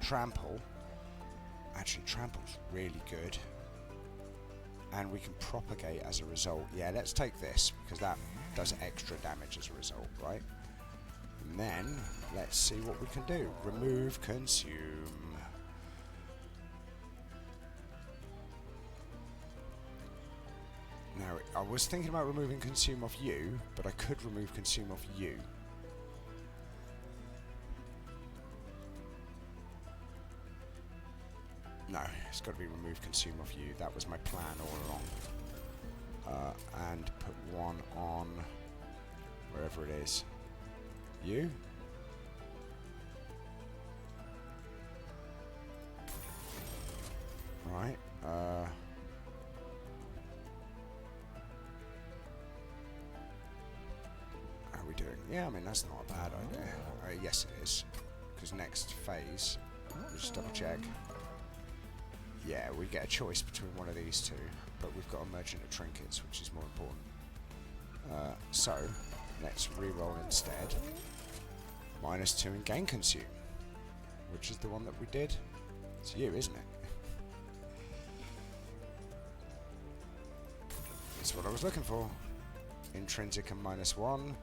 trample. Actually, trample's really good, and we can propagate as a result. Yeah, let's take this because that does extra damage as a result, right? And then let's see what we can do. Remove, consume. Now, I was thinking about removing consume off you, but I could remove consume off you. No, it's got to be remove consume off you. That was my plan all along. And put one on wherever it is. You? Right. How are we doing? Yeah, I mean, that's not a bad idea. Yes, it is. Because next phase, just double check. Yeah, we get a choice between one of these two, but we've got to merge into trinkets, which is more important. So, let's re-roll instead. -2 in gain consume, which is the one that we did. It's you, isn't it? That's what I was looking for. Intrinsic and -1.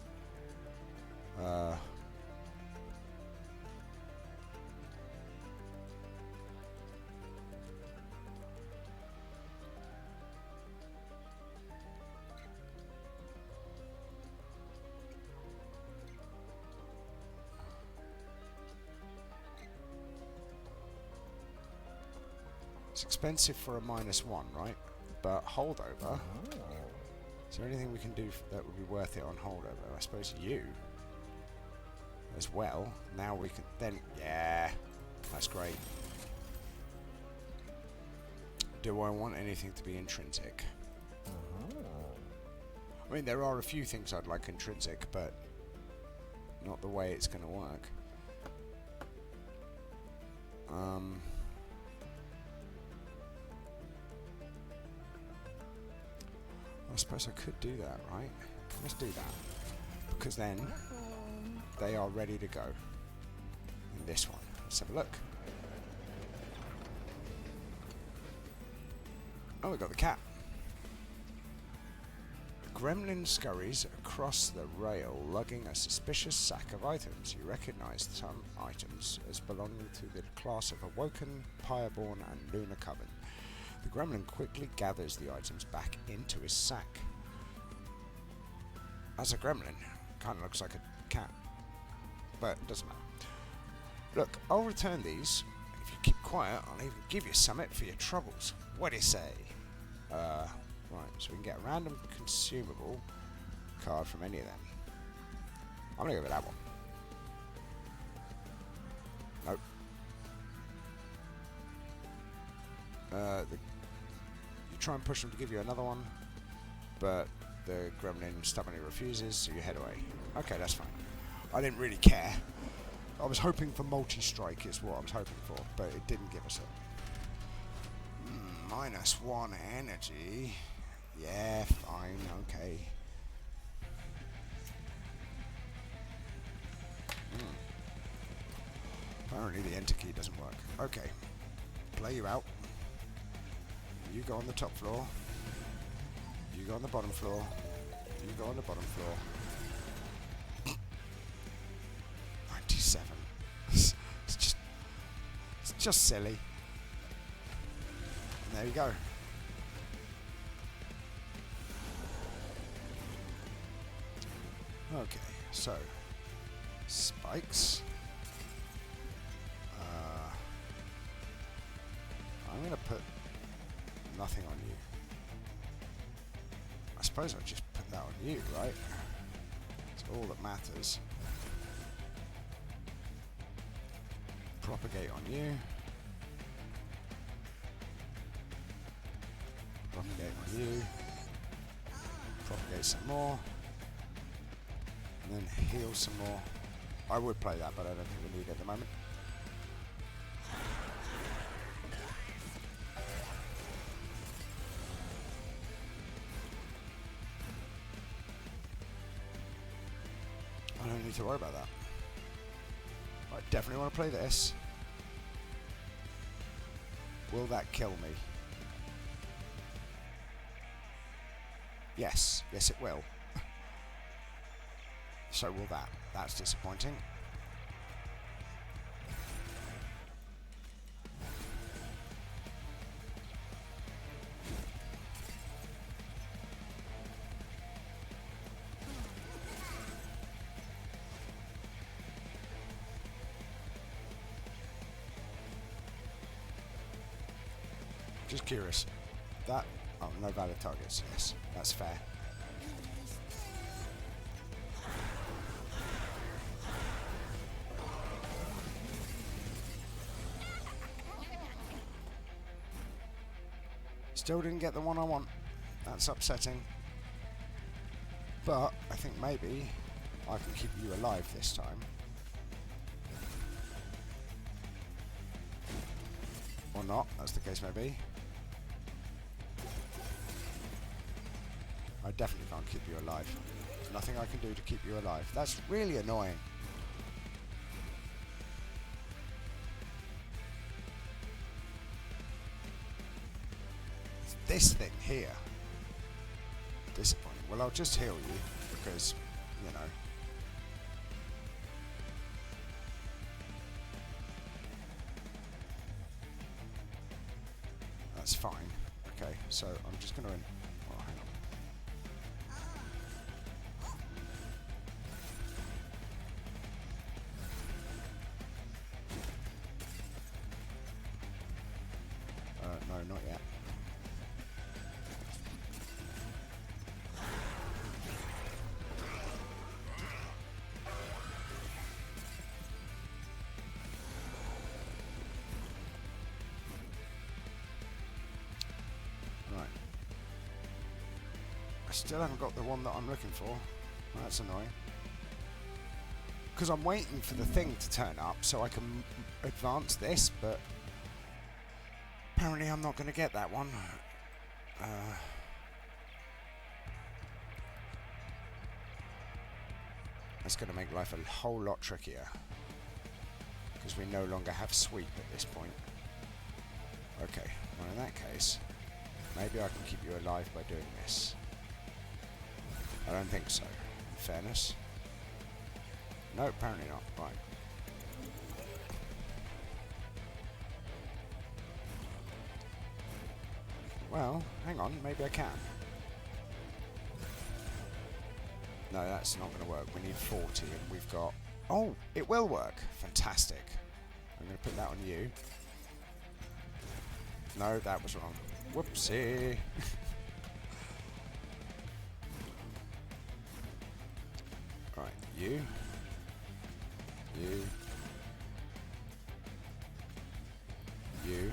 It's expensive for a -1, right? But holdover. Is there anything we can do that would be worth it on holdover? I suppose you as well. Now we can then. Yeah, that's great. Do I want anything to be intrinsic? I mean, there are a few things I'd like intrinsic, but not the way it's going to work. I suppose I could do that, right? Let's do that. Because then they are ready to go. In this one. Let's have a look. Oh, we got the cat. The gremlin scurries across the rail, lugging a suspicious sack of items. You recognise some items as belonging to the class of Awoken, Pyreborn, and Lunar Coven. The gremlin quickly gathers the items back into his sack. As a gremlin, kind of looks like a cat, but it doesn't matter. Look, I'll return these. If you keep quiet, I'll even give you something for your troubles. What do you say? Right, so we can get a random consumable card from any of them. I'm gonna go with that one. Nope. You try and push them to give you another one, but the gremlin stubbornly refuses, so you head away. Okay, that's fine. I didn't really care. I was hoping for multi-strike is what I was hoping for, but it didn't give us it. -1 energy. Yeah, fine, okay. Apparently the enter key doesn't work. Okay. Play you out. You go on the top floor. You go on the bottom floor. You go on the bottom floor. 97. It's just silly. And there you go. Okay, so spikes. I'm gonna put nothing on you. I suppose I'll just put that on you, right? It's all that matters. Propagate on you. Propagate on you. Propagate some more. And then heal some more. I would play that, but I don't think we need it at the moment. I don't need to worry about that. I definitely want to play this. Will that kill me? Yes. Yes, it will. So will that. That's disappointing. Just curious. That... Oh, no valid targets. Yes, that's fair. Still didn't get the one I want. That's upsetting. But I think maybe I can keep you alive this time. Or not, as the case may be. I definitely can't keep you alive. There's nothing I can do to keep you alive. That's really annoying. It's this thing here. Disappointing. Well, I'll just heal you because, you know. That's fine. Okay, so I'm just going to... Oh, hang on. No, not yet. Right. I still haven't got the one that I'm looking for. That's annoying. Because I'm waiting for the thing to turn up so I can advance this, but apparently I'm not going to get that one. That's going to make life a whole lot trickier. Because we no longer have sweep at this point. Okay, well in that case, maybe I can keep you alive by doing this. I don't think so, in fairness. No, apparently not. Right. Well, hang on, maybe I can. No, that's not going to work. We need 40 and we've got... Oh, it will work. Fantastic. I'm going to put that on you. No, that was wrong. Whoopsie. Right, you. You. You.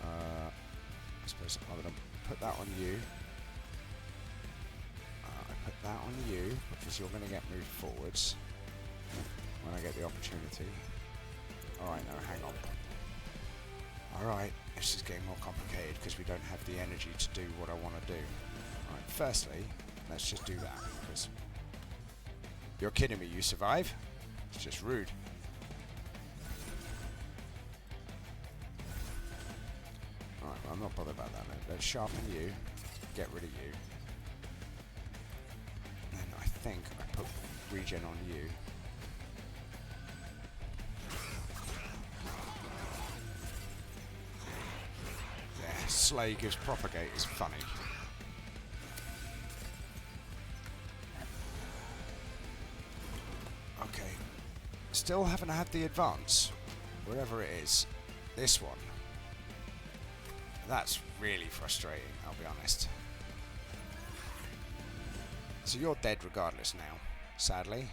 I suppose I'm going to put that on you. I put that on you because you're going to get moved forwards when I get the opportunity. Alright, now hang on. Alright, this is getting more complicated because we don't have the energy to do what I want to do. Alright, firstly, let's just do that because you're kidding me, you survive? It's just rude. Alright, well, I'm not bothered about that. Let's sharpen you, get rid of you. And then I think I put regen on you. Yeah, Slay gives propagate is funny. Okay. Still haven't had the advance. Wherever it is. This one. That's really frustrating, I'll be honest. So you're dead regardless now, sadly.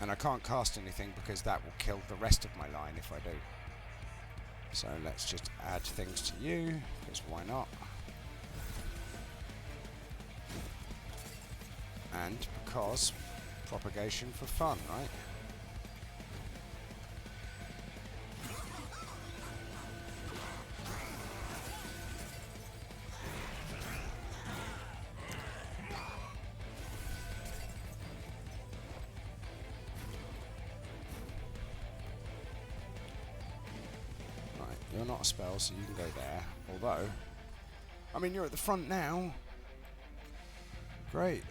And I can't cast anything because that will kill the rest of my line if I do. So let's just add things to you, because why not? And because propagation for fun, right? You're not a spell, so you can go there. Although, I mean, you're at the front now. Great.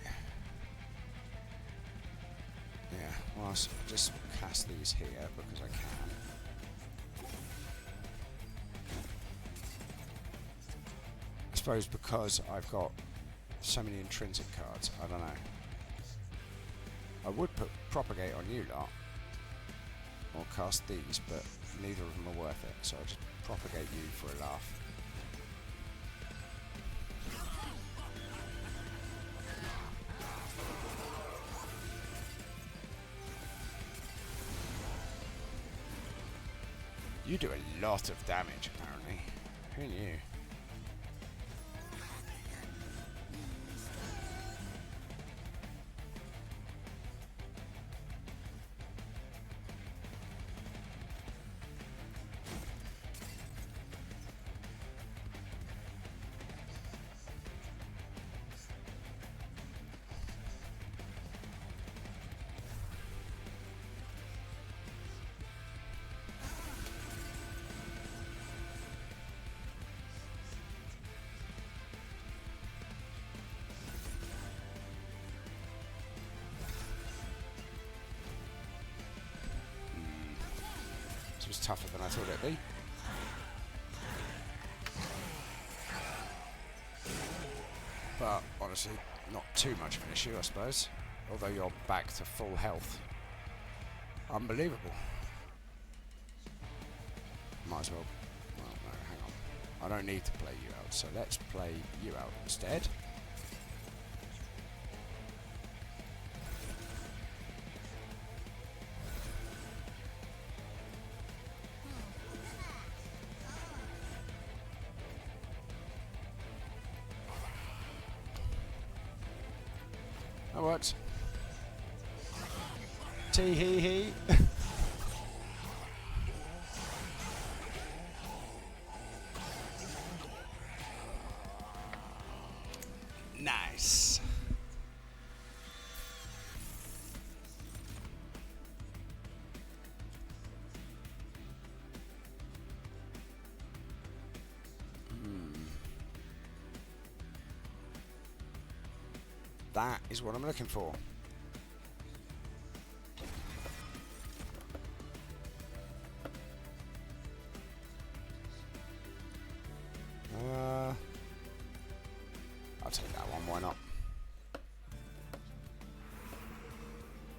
Yeah, well, I'll just cast these here because I can. I suppose because I've got so many intrinsic cards, I don't know. I would put propagate on you lot. Or cast these, but neither of them are worth it, so I'll just propagate you for a laugh. You do a lot of damage, apparently. Who knew? This was tougher than I thought it'd be. But honestly, not too much of an issue, I suppose. Although you're back to full health. Unbelievable. Might as well. Well, no, hang on. I don't need to play you out, so let's play you out instead. That works. Tee hee hee. Nice. That is what I'm looking for. I'll take that one, why not?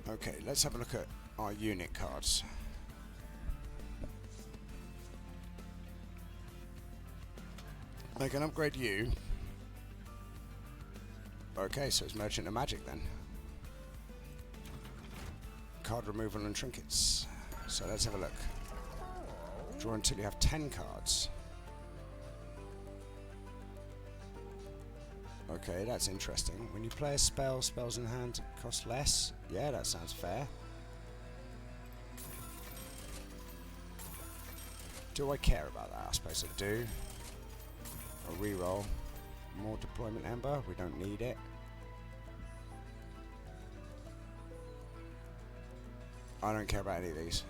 Okay, let's have a look at our unit cards. I can upgrade you. Okay, so it's Merchant of Magic then. Card removal and trinkets. So let's have a look. Draw until you have 10 cards. Okay, that's interesting. When you play a spell, spells in hand cost less. Yeah, that sounds fair. Do I care about that? I suppose I do. A reroll. More deployment ember. We don't need it. I don't care about any of these.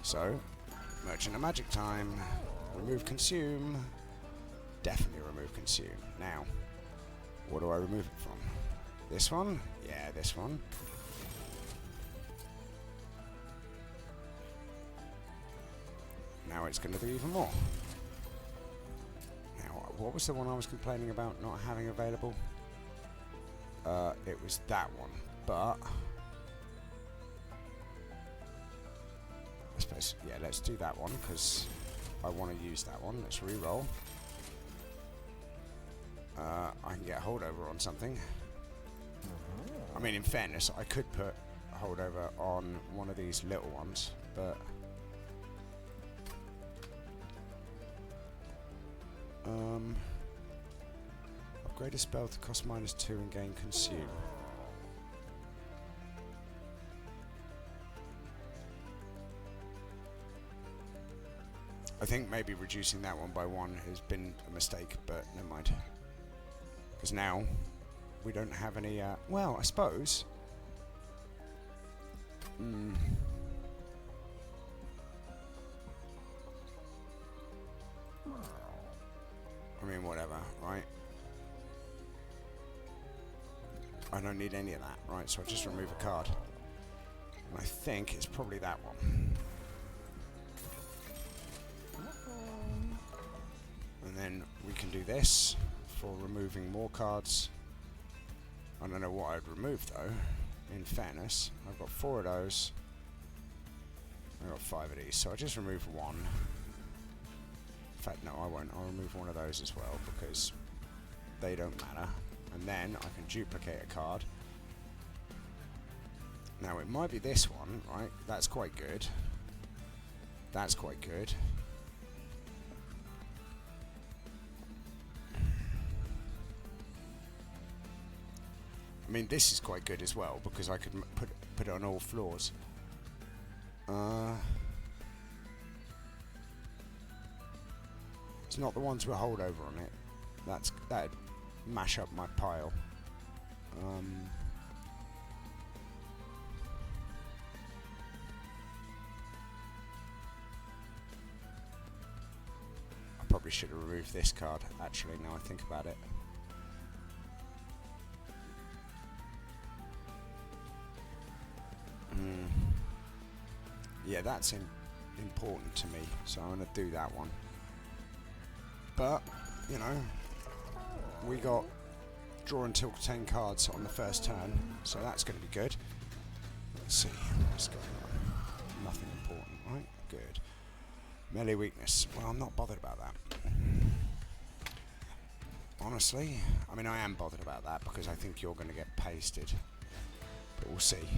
So, Merchant of Magic time. Remove consume. Definitely remove consume. Now, what do I remove it from? This one? Yeah, this one. Now it's going to do even more. Now, what was the one I was complaining about not having available? It was that one, but I suppose, yeah, let's do that one because I want to use that one. Let's re-roll. I can get a holdover on something. I mean, in fairness, I could put a holdover on one of these little ones, but upgrade a spell to cost -2 and gain consume. I think maybe reducing that one by 1 has been a mistake, but never mind. Because now we don't have any. Well, I suppose. I mean, whatever, right? I don't need any of that, right? So I'll just remove a card. And I think it's probably that one. And then we can do this for removing more cards. I don't know what I'd remove though, in fairness. I've got 4 of those. I've got 5 of these, so I'll just remove 1. In fact, no, I won't. I'll remove 1 of those as well because they don't matter. And then I can duplicate a card. Now it might be this one, right? That's quite good. That's quite good. I mean, this is quite good as well because I could put it on all floors. It's not the ones with a holdover on it. That'd mash up my pile. I probably should have removed this card, actually, now I think about it. Yeah, that's important to me, so I'm going to do that one. But, you know, we got draw until 10 cards on the first turn, so that's going to be good. Let's see what's going on. Nothing important, right? Good. Melee weakness. Well, I'm not bothered about that. Honestly, I mean, I am bothered about that because I think you're going to get pasted. But we'll see.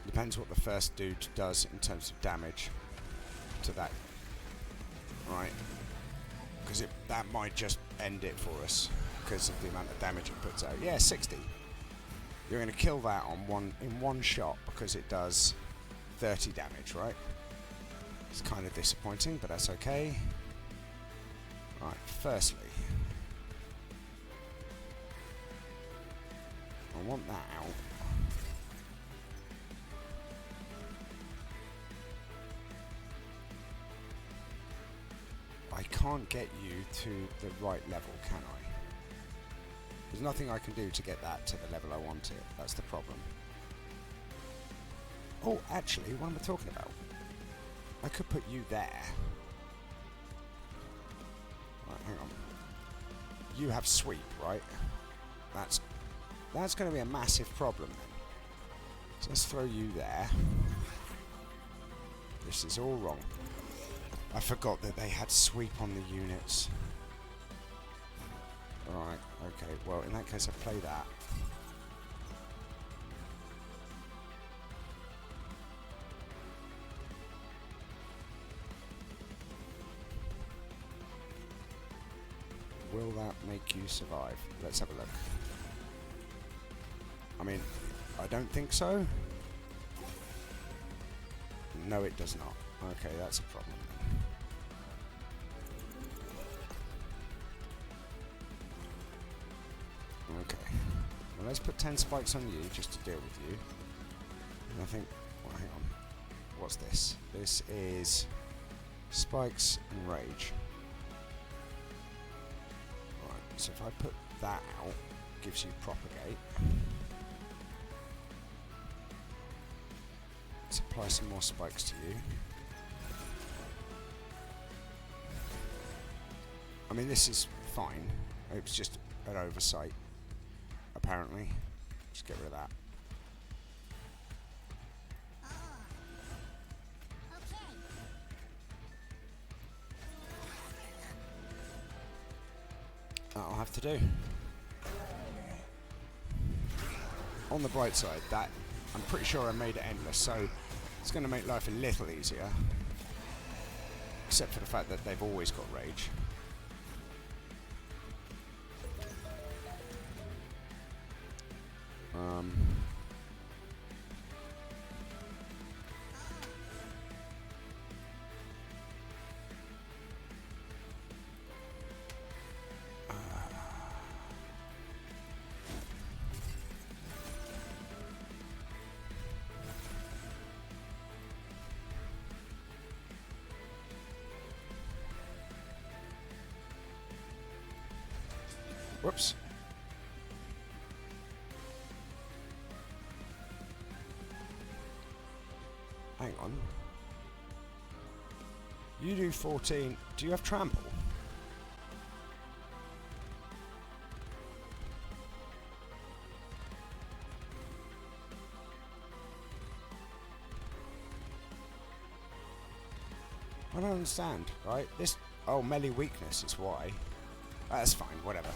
Depends what the first dude does in terms of damage to that. Right. Because that might just end it for us because of the amount of damage it puts out. Yeah, 60. You're going to kill that in one shot because it does 30 damage, right? It's kind of disappointing, but that's okay. Right, firstly, I want that out. I can't get you to the right level, can I? There's nothing I can do to get that to the level I want it. That's the problem. Oh, actually, what am I talking about? I could put you there. Right, hang on. You have sweep, right? That's going to be a massive problem then. So let's throw you there. This is all wrong. I forgot that they had sweep on the units. Alright, okay, well in that case I play that. Will that make you survive? Let's have a look. I mean, I don't think so. No, it does not. Okay, that's a problem. Okay, well let's put 10 spikes on you just to deal with you. And I think, well, hang on, what's this? This is spikes and rage. Right, so if I put that out, gives you propagate. Let's apply some more spikes to you. I mean, this is fine. It was just an oversight. Apparently. Just get rid of that. That'll have to do. On the bright side, that I'm pretty sure I made it endless, so it's going to make life a little easier. Except for the fact that they've always got rage. Whoops. Hang on. You do 14. Do you have trample? I don't understand, right? This... Oh, melee weakness is why. That's fine, whatever.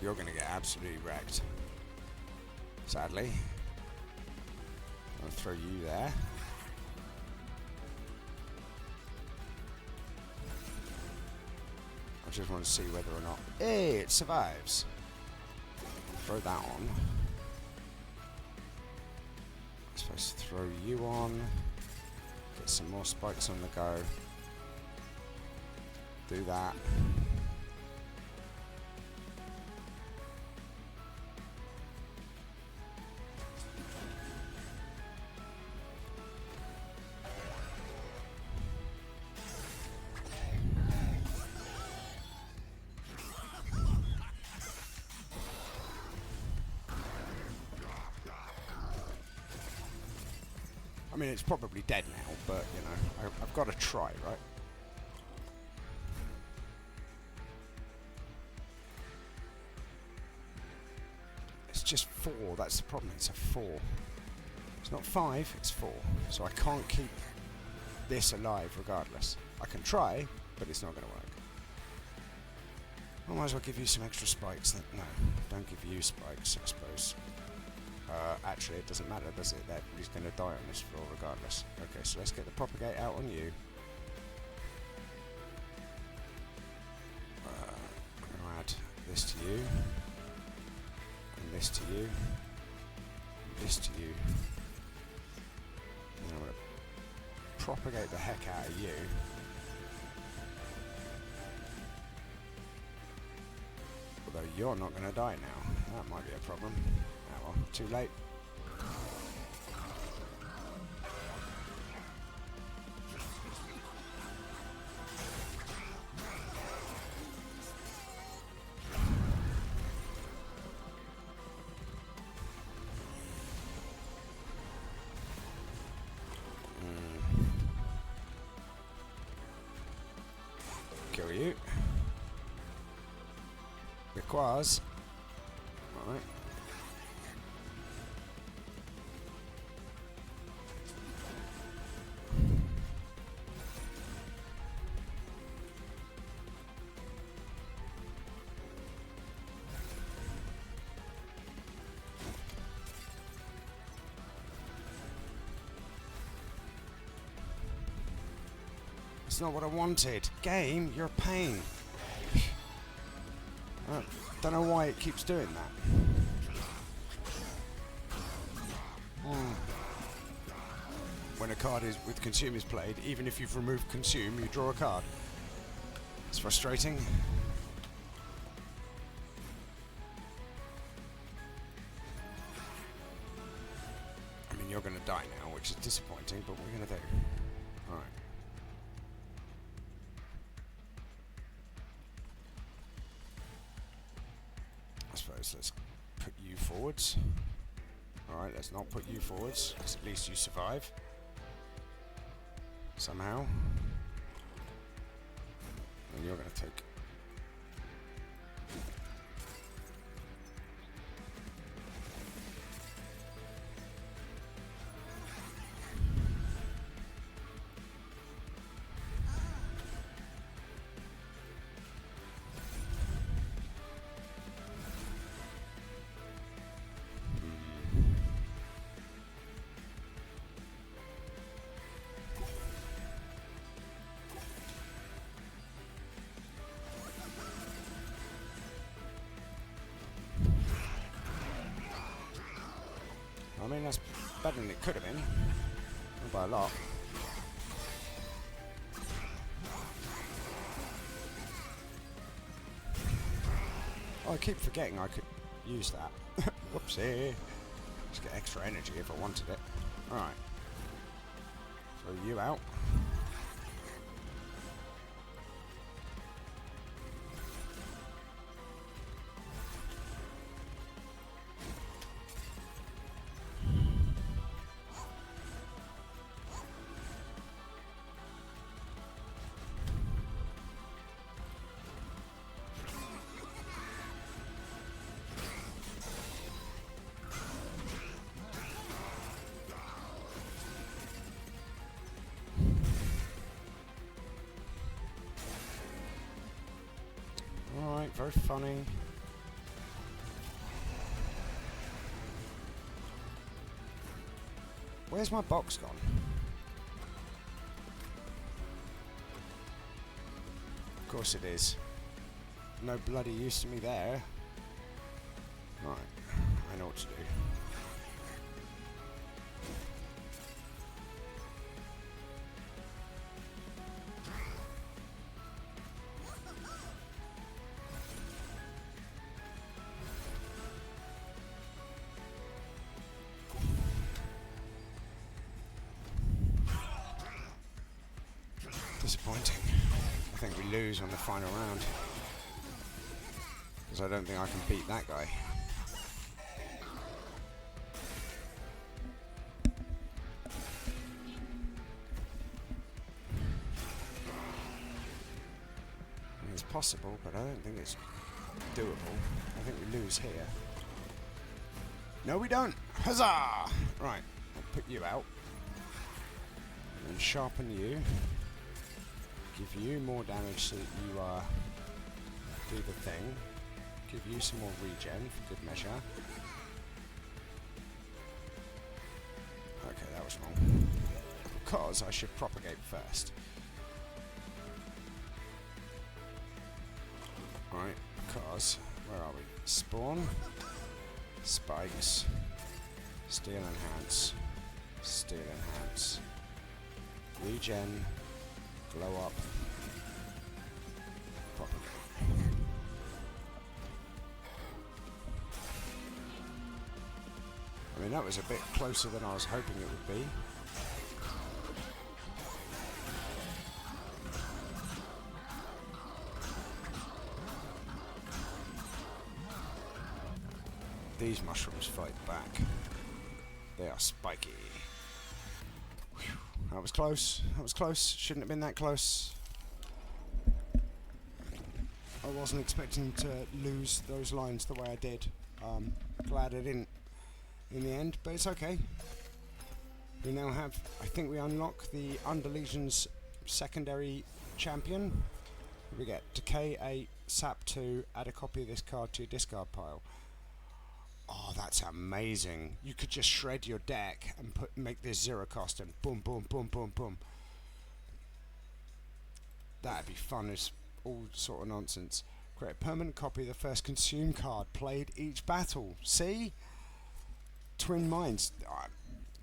You're going to get absolutely wrecked. Sadly. I'll throw you there. I just want to see whether or not... Hey, it survives. Throw that on. I'm supposed to throw you on. Get some more spikes on the go. Do that. I mean, it's probably dead now, but, you know, I've got to try, right? It's just 4, that's the problem, it's a 4. It's not 5, it's 4. So I can't keep this alive regardless. I can try, but it's not going to work. I might as well give you some extra spikes. No, don't give you spikes, I suppose. Actually, it doesn't matter, does it? That he's going to die on this floor regardless. Okay, so let's get the propagate out on you. I'm going to add this to you, and this to you, and this to you. And I'm going to propagate the heck out of you. Although you're not going to die now. That might be a problem. Oh well, too late. Kill you. Requires. Alright. That's not what I wanted. Game, you're a pain. I don't know why it keeps doing that. When a card is with consume is played, even if you've removed consume, you draw a card. It's frustrating. I mean, you're going to die now, which is disappointing, but what are we going to do? Alright. I suppose let's put you forwards. Alright, let's not put you forwards, because at least you survive. Somehow. And you're going to take... I mean, that's better than it could have been. Not by a lot. Oh, I keep forgetting I could use that. Whoopsie. Just get extra energy if I wanted it. Alright. Throw you out. Alright, very funny. Where's my box gone? Of course it is. No bloody use to me there. Right, I know what to do. Disappointing. I think we lose on the final round. Because I don't think I can beat that guy. It's possible, but I don't think it's doable. I think we lose here. No, we don't! Huzzah! Right, I'll put you out. And sharpen you. Give you more damage so that you do the thing. Give you some more regen for good measure. Okay, that was wrong. Because I should propagate first. Right, because, where are we? Spawn, spikes, steel enhance, steel enhance, regen, glow up, propagate. I mean, that was a bit closer than I was hoping it would be. These mushrooms fight back. They are spiky. Whew. That was close. That was close. Shouldn't have been that close. I wasn't expecting to lose those lines the way I did. Glad I didn't in the end, but it's okay. We now have, I think we unlock the Underlegion's secondary champion. We get Decay 8, Sap 2, add a copy of this card to your discard pile. Oh, that's amazing. You could just shred your deck and make this 0 cost and boom, boom, boom, boom, boom. That'd be fun as all sort of nonsense. Create a permanent copy of the first consume card played each battle. See? Twin Minds. Oh,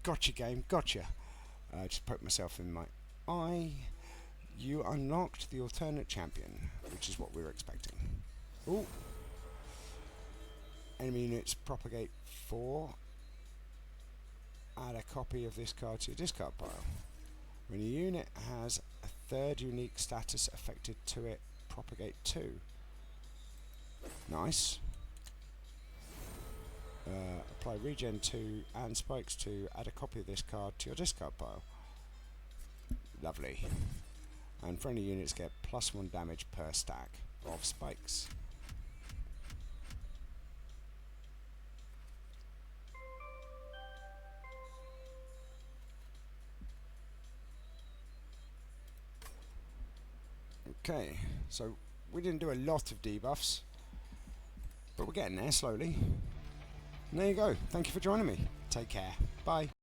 gotcha game, gotcha. Just poked myself in my eye. You unlocked the alternate champion, which is what we were expecting. Ooh. Enemy units propagate 4. Add a copy of this card to your discard pile. When a unit has a third unique status affected to it, propagate 2. Nice. Apply regen 2 and spikes 2. Add a copy of this card to your discard pile. Lovely. And friendly units get +1 damage per stack of spikes. Okay, so we didn't do a lot of debuffs, but we're getting there slowly. And there you go. Thank you for joining me. Take care. Bye.